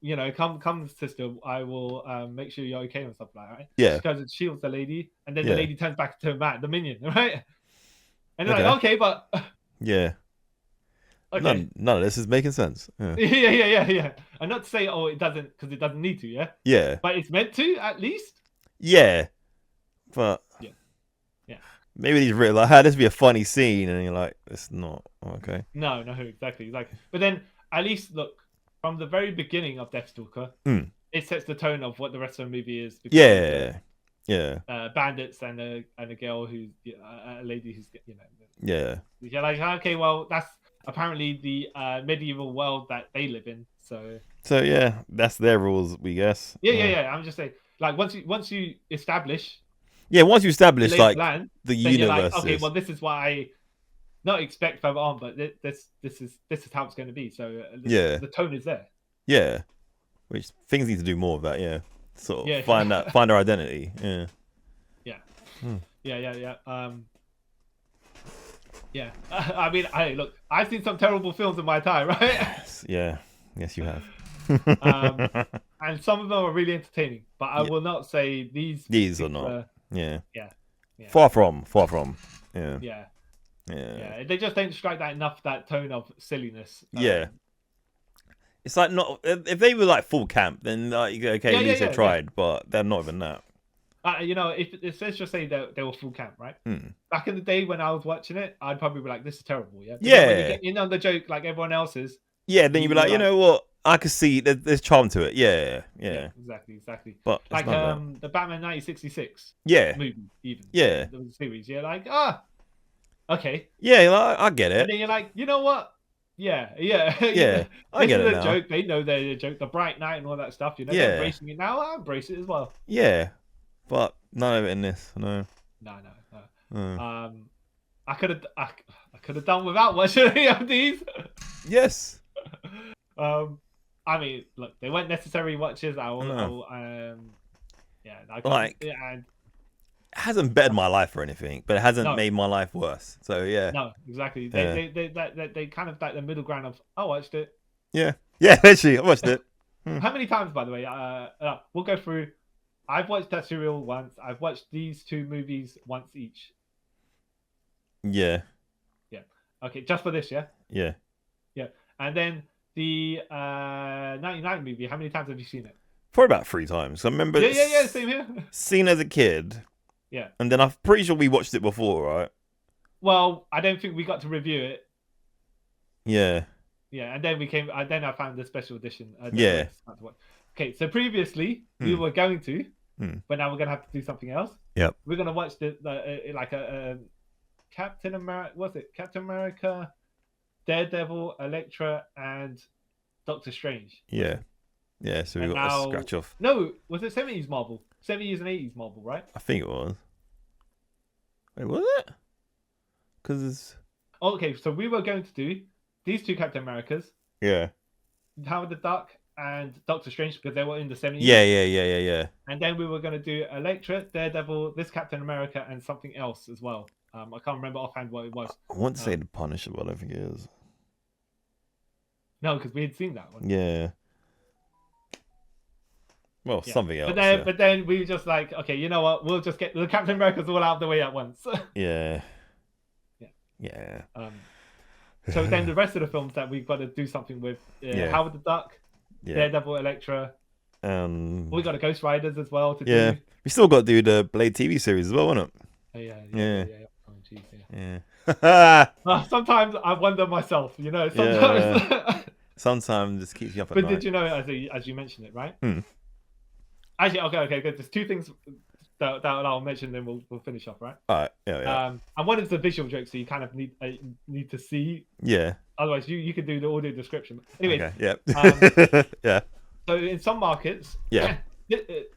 Speaker 2: you know, come, sister, I will make sure you're okay and stuff like that. Right?
Speaker 1: Yeah.
Speaker 2: She goes and shields the lady, and then the lady turns back to Matt, the minion, right? And they're like, okay, but
Speaker 1: yeah. Okay. None of this is making sense. Yeah.
Speaker 2: yeah. And not to say, oh, it doesn't, because it doesn't need to, yeah.
Speaker 1: Yeah.
Speaker 2: But it's meant to, at least.
Speaker 1: Yeah. But
Speaker 2: yeah.
Speaker 1: Maybe he's written like, this would be a funny scene, and you're like, it's not. Okay.
Speaker 2: No, exactly. Like, but then at least look from the very beginning of Deathstalker, it sets the tone of what the rest of the movie is.
Speaker 1: Yeah.
Speaker 2: Bandits and a girl who's a lady who's
Speaker 1: Yeah.
Speaker 2: You're like, okay, well, that's apparently the medieval world that they live in. So
Speaker 1: yeah, that's their rules, we guess.
Speaker 2: Yeah. I'm just saying, like, once you establish.
Speaker 1: Yeah, once you establish like
Speaker 2: land,
Speaker 1: the universe.
Speaker 2: Like, okay, well, this is what I not expect further on, but this is how it's going to be. So the tone is there.
Speaker 1: Yeah, which things need to do more of that. Yeah, sort of find our identity. Yeah.
Speaker 2: Yeah. Yeah. I mean, look, I've seen some terrible films in my time, right?
Speaker 1: Yes, you have.
Speaker 2: And some of them are really entertaining, but I will not say these
Speaker 1: are not. Yeah.
Speaker 2: Far
Speaker 1: from.
Speaker 2: Yeah. They just don't strike that tone of silliness.
Speaker 1: It's like not if they were like full camp, then like okay, at least they tried, but they're not even that.
Speaker 2: You know, if let's just say they were full camp, right? Back in the day when I was watching it, I'd probably be like, "This is terrible." Yeah. But when you get in on the joke like everyone else is.
Speaker 1: Yeah, then you'd be like, you know what? I could see there's charm to it. Yeah.
Speaker 2: Exactly.
Speaker 1: But
Speaker 2: like the Batman 1966 movie, even the series. You're like, okay.
Speaker 1: Yeah, like, I get it.
Speaker 2: And then you're like, you know what? Yeah.
Speaker 1: I get it now.
Speaker 2: Joke. They know they're a joke. The Bright Night and all that stuff. You know, they're embracing it now. I embrace it as well.
Speaker 1: Yeah, but none of it in this. No.
Speaker 2: I could have done without watching any of these.
Speaker 1: Yes.
Speaker 2: I mean, look, they weren't necessary watches.
Speaker 1: It hasn't bettered my life or anything, but it hasn't made my life worse. So yeah.
Speaker 2: No, exactly. They kind of like the middle ground of I watched it.
Speaker 1: Yeah, literally, I watched it.
Speaker 2: How many times, by the way? We'll go through. I've watched that serial once. I've watched these two movies once each.
Speaker 1: Yeah.
Speaker 2: Okay, just for this, yeah.
Speaker 1: Yeah.
Speaker 2: And then the 99 movie, how many times have you seen it?
Speaker 1: Probably about 3 times. I remember
Speaker 2: same here.
Speaker 1: Seen as a kid.
Speaker 2: Yeah.
Speaker 1: And then I'm pretty sure we watched it before, right?
Speaker 2: Well, I don't think we got to review it.
Speaker 1: Yeah.
Speaker 2: Yeah, and then then I found the special edition. Okay, so previously we were going to, but now we're gonna have to do something else.
Speaker 1: Yep.
Speaker 2: We're gonna watch the like a Captain America. Was it Captain America, Daredevil, Elektra, and Doctor Strange?
Speaker 1: Yeah. So we got a scratch off.
Speaker 2: No, was it 70s Marvel? 70s and 80s Marvel, right?
Speaker 1: I think it was. Wait, was it? Because
Speaker 2: okay, so we were going to do these two Captain Americas.
Speaker 1: Yeah.
Speaker 2: Howard the Duck and Doctor Strange because they were in the 70s.
Speaker 1: Yeah.
Speaker 2: And then we were going to do Elektra, Daredevil, this Captain America, and something else as well. I can't remember offhand what it was.
Speaker 1: I want to say the Punisher, but I don't think it is.
Speaker 2: No, because we had seen that one.
Speaker 1: Yeah. Well, something else.
Speaker 2: But then we were just like, okay, you know what? We'll just get the Captain Americas all out of the way at once.
Speaker 1: Yeah.
Speaker 2: So then the rest of the films that we've got to do something with, Howard the Duck, Daredevil, Elektra. We got a Ghost Riders as well to do.
Speaker 1: We still got to do the Blade TV series as well, isn't it?
Speaker 2: Yeah. Oh, geez, sometimes I wonder myself, you know. Sometimes.
Speaker 1: Sometimes it just keeps you up at night.
Speaker 2: But did you know, as you mentioned it, right? Actually, okay, good. There's two things that I'll mention, then we'll finish off, right?
Speaker 1: All right. Yeah.
Speaker 2: And one is the visual jokes, so you kind of need to see.
Speaker 1: Yeah.
Speaker 2: Otherwise, you could do the audio description. Anyways,
Speaker 1: okay. Yeah. Yeah.
Speaker 2: So in some markets,
Speaker 1: Yeah.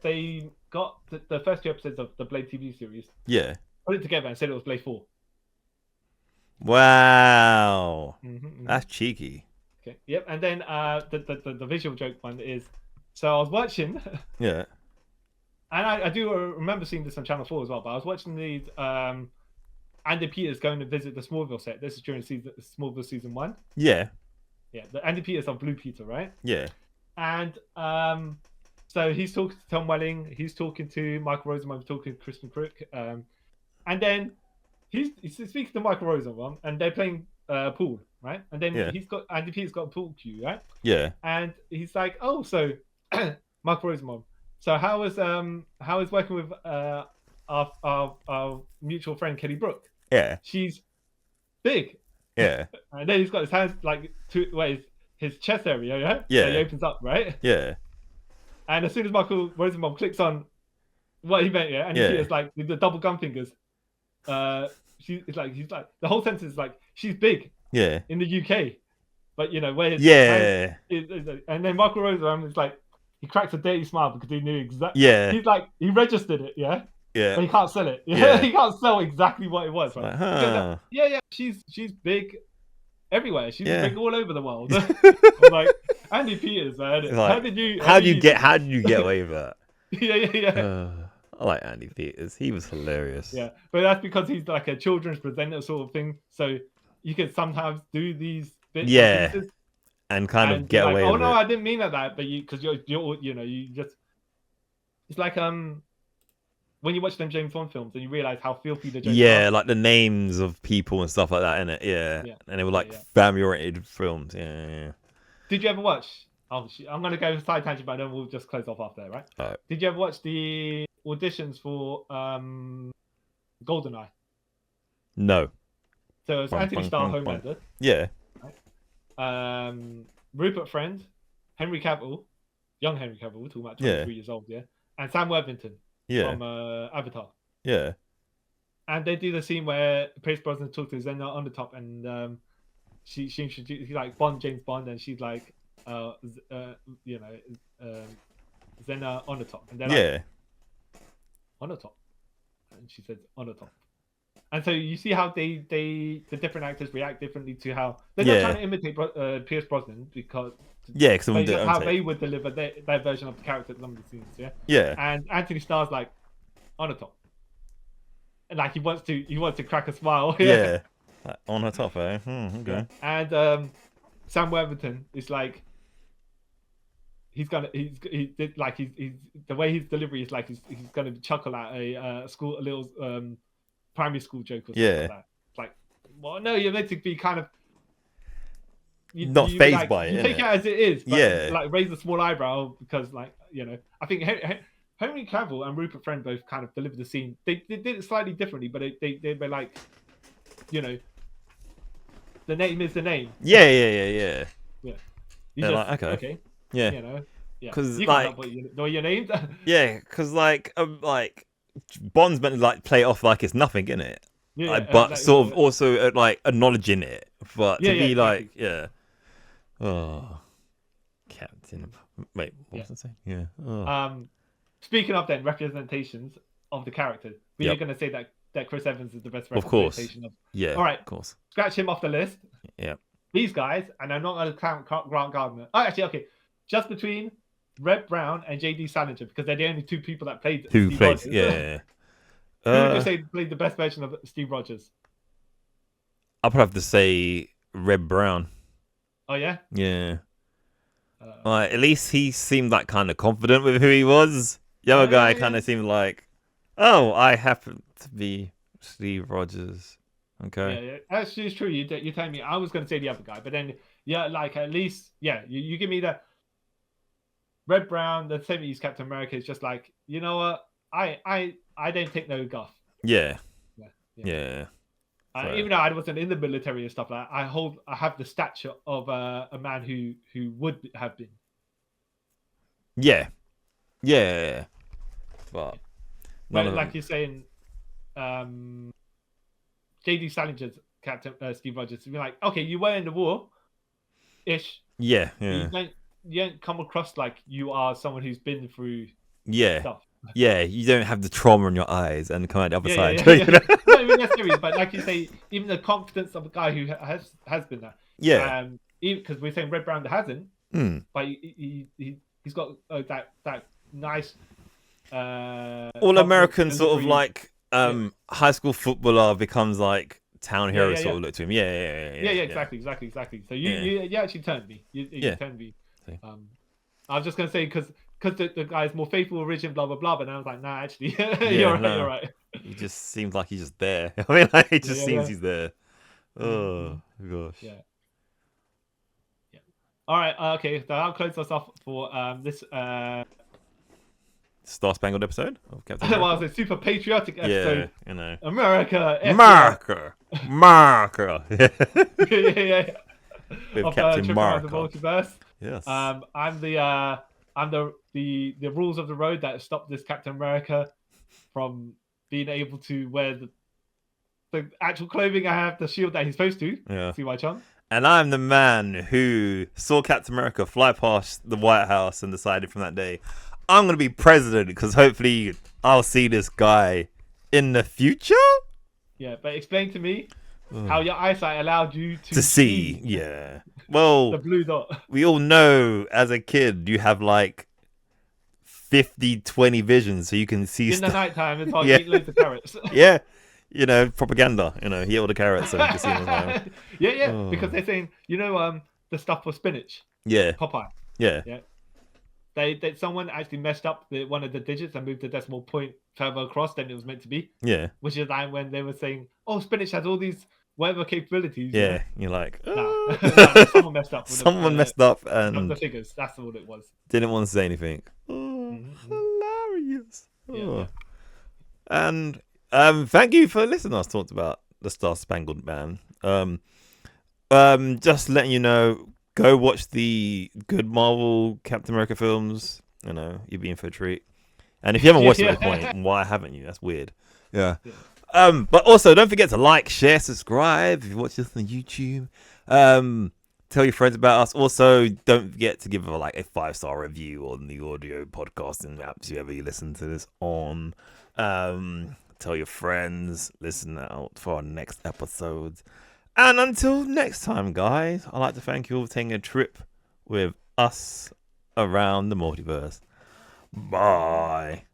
Speaker 2: they got the first 2 episodes of the Blade TV series.
Speaker 1: Yeah.
Speaker 2: Put it together and said it was Blade 4.
Speaker 1: Wow.
Speaker 2: Mm-hmm.
Speaker 1: That's cheeky.
Speaker 2: Okay. Yep. And then the visual joke one is, so I was watching.
Speaker 1: Yeah.
Speaker 2: And I do remember seeing this on Channel 4 as well. But I was watching these Andy Peters going to visit the Smallville set. This is during Smallville season 1.
Speaker 1: Yeah.
Speaker 2: Yeah. The Andy Peters of Blue Peter, right?
Speaker 1: Yeah.
Speaker 2: And so he's talking to Tom Welling, he's talking to Michael Rosenbaum, he's talking to Kristen Crook, and then he's speaking to Michael Rosenbaum, and they're playing pool, right? And then Andy Peter's got a pool cue, right?
Speaker 1: Yeah.
Speaker 2: And he's like, oh, so Michael Rosenbaum, so how is working with our mutual friend Kelly Brook?
Speaker 1: Yeah.
Speaker 2: She's big.
Speaker 1: Yeah.
Speaker 2: And then he's got his hands like his chest area, yeah?
Speaker 1: Yeah.
Speaker 2: So he opens up, right?
Speaker 1: Yeah.
Speaker 2: And as soon as Michael Rosenbaum clicks on what he meant, yeah, and you see it's like the double gun fingers. He's like the whole sentence is like, she's big.
Speaker 1: Yeah.
Speaker 2: In the UK, but where his
Speaker 1: yeah.
Speaker 2: And then Michael Rosenbaum is like, he cracks a dirty smile because he knew exactly.
Speaker 1: Yeah.
Speaker 2: He's like, he registered it, yeah.
Speaker 1: Yeah.
Speaker 2: But he can't sell it. Yeah. He can't sell exactly what it was. Right?
Speaker 1: Like,
Speaker 2: yeah. She's big everywhere. She's big all over the world. I'm like, Andy Peters, man.
Speaker 1: Like,
Speaker 2: how did you
Speaker 1: get away with that?
Speaker 2: Yeah.
Speaker 1: I like Andy Peters. He was hilarious.
Speaker 2: Yeah, but that's because he's like a children's presenter sort of thing. So you can sometimes do these bits.
Speaker 1: Yeah. And kind of get away with it.
Speaker 2: Oh no, I didn't mean that. But because you're you just, it's like when you watch them James Bond films and you realize how filthy the jokes are.
Speaker 1: Like the names of people and stuff like that, innit? Yeah. And they were like family-oriented films. Yeah.
Speaker 2: Did you ever watch? Oh, I'm gonna go side tangent, but then we'll just close off after, right?
Speaker 1: All right.
Speaker 2: Did you ever watch the auditions for GoldenEye?
Speaker 1: No.
Speaker 2: So it's Anthony Starr, Homelander.
Speaker 1: Yeah.
Speaker 2: Right? Rupert Friend, Henry Cavill, young Henry Cavill, talking about 23 years old, and Sam Worthington from Avatar.
Speaker 1: Yeah.
Speaker 2: And they do the scene where Pierce Brosnan talks to Zena on the top, and she introduces like James Bond, and she's like, Zena on the top, and they're like, on the top, and she said on the top. And so you see how the different actors react differently to how they're not trying to imitate Pierce Brosnan because how they would deliver their version of the character at some of the scenes, And Anthony Starr's like on the top, and like he wants to crack a smile,
Speaker 1: like, on the top, eh? Okay.
Speaker 2: And Sam Worthington is like, he's the way his delivery is like he's gonna chuckle at a little primary school joke or something like that. It's like, well, no, you're meant to be kind of
Speaker 1: not fazed by it.
Speaker 2: You take it as it is, but like raise a small eyebrow because, like, I think Henry Cavill and Rupert Friend both kind of delivered the scene. They did it slightly differently, but they were like, the name is the name.
Speaker 1: Yeah.
Speaker 2: They're
Speaker 1: like, okay. Yeah.
Speaker 2: Because you can't know your name.
Speaker 1: Because like Bond's meant to like play off like it's nothing, isn't it? But sort of also like acknowledging it, but to be like, oh, Captain. Wait, what was I saying? Yeah. Oh.
Speaker 2: Speaking of then representations of the characters, but you're gonna say that Chris Evans is the best representation of.
Speaker 1: Yeah.
Speaker 2: All right.
Speaker 1: Of course.
Speaker 2: Scratch him off the list.
Speaker 1: Yeah.
Speaker 2: These guys, and I'm not gonna count Grant Gardner. Oh, actually, okay. Just between Red Brown and J.D. Salinger, because they're the only two people that played. Who Steve Rogers.
Speaker 1: Yeah.
Speaker 2: Who would you say played the best version of Steve Rogers?
Speaker 1: I'll probably have to say Red Brown.
Speaker 2: Oh yeah.
Speaker 1: Yeah. At least he seemed like kind of confident with who he was. The other guy kind of seemed like, oh, I happen to be Steve Rogers. Okay.
Speaker 2: Yeah. Actually, it's true. You telling me I was going to say the other guy, but then like at least you give me the Red Brown, the 70s Captain America is just like, you know what, I don't take no guff.
Speaker 1: Yeah.
Speaker 2: Even though I wasn't in the military and stuff like that, I have the stature of a man who would have been.
Speaker 1: Yeah. But
Speaker 2: But like you're saying, J.D. Salinger's Captain Steve Rogers to be like, okay, you were in the war, ish.
Speaker 1: Yeah.
Speaker 2: You don't come across like you are someone who's been through stuff.
Speaker 1: Yeah, you don't have the trauma in your eyes and come out the other side.
Speaker 2: Yeah. Not even necessarily, but like you say, even the confidence of a guy who has been there.
Speaker 1: Yeah.
Speaker 2: Because we're saying Red Brown hasn't, but he's got that nice
Speaker 1: all American sort of like high school footballer becomes like town hero sort of look to him. Yeah,
Speaker 2: exactly. So you actually turned me. You turned me. I was just gonna say because the guy's more faithful origin, blah blah blah, but I was like, nah, actually, you're right.
Speaker 1: He just seems like he's just there. I mean, like, it just seems he's there. Oh gosh.
Speaker 2: Yeah. All right. Okay. So I'll close us off for this
Speaker 1: Star Spangled episode of Captain
Speaker 2: America. Well, it's a super patriotic episode.
Speaker 1: Yeah, you know.
Speaker 2: America.
Speaker 1: Yeah. With Captain America.
Speaker 2: The Multiverse.
Speaker 1: Yes.
Speaker 2: I'm the rules of the road that stopped this Captain America from being able to wear the actual clothing. I have the shield that he's supposed to.
Speaker 1: Yeah.
Speaker 2: See my chance.
Speaker 1: And I'm the man who saw Captain America fly past the White House and decided from that day, I'm going to be president because hopefully I'll see this guy in the future.
Speaker 2: Yeah, but explain to me how your eyesight allowed you
Speaker 1: to see. Yeah. Well,
Speaker 2: the blue dot.
Speaker 1: We all know as a kid you have like 50-20 vision, so you can see
Speaker 2: in the nighttime. It's hard to eat loads of carrots.
Speaker 1: Yeah. You know, propaganda. You know, he ate all the carrots so you can see them.
Speaker 2: Because they're saying, the stuff for spinach.
Speaker 1: Yeah.
Speaker 2: Popeye.
Speaker 1: Yeah.
Speaker 2: They someone actually messed up one of the digits and moved the decimal point further across than it was meant to be.
Speaker 1: Yeah.
Speaker 2: Which is like when they were saying, "Oh, spinach has all these whatever capabilities."
Speaker 1: Yeah. You're like,
Speaker 2: someone messed up.
Speaker 1: Someone messed up and
Speaker 2: the figures. That's all it was.
Speaker 1: Didn't want to say anything. Hilarious. And thank you for listening to us talk about the Star Spangled Man. Just letting you know, go watch the good Marvel Captain America films. You know, you'll be in for a treat. And if you haven't watched it at the point, why haven't you? That's weird. Yeah. But also, don't forget to like, share, subscribe if you watch this on YouTube. Tell your friends about us. Also, don't forget to give a 5-star review on the audio podcast and apps you ever listen to this on. Tell your friends, listen out for our next episodes. And until next time, guys, I'd like to thank you all for taking a trip with us around the multiverse. Bye.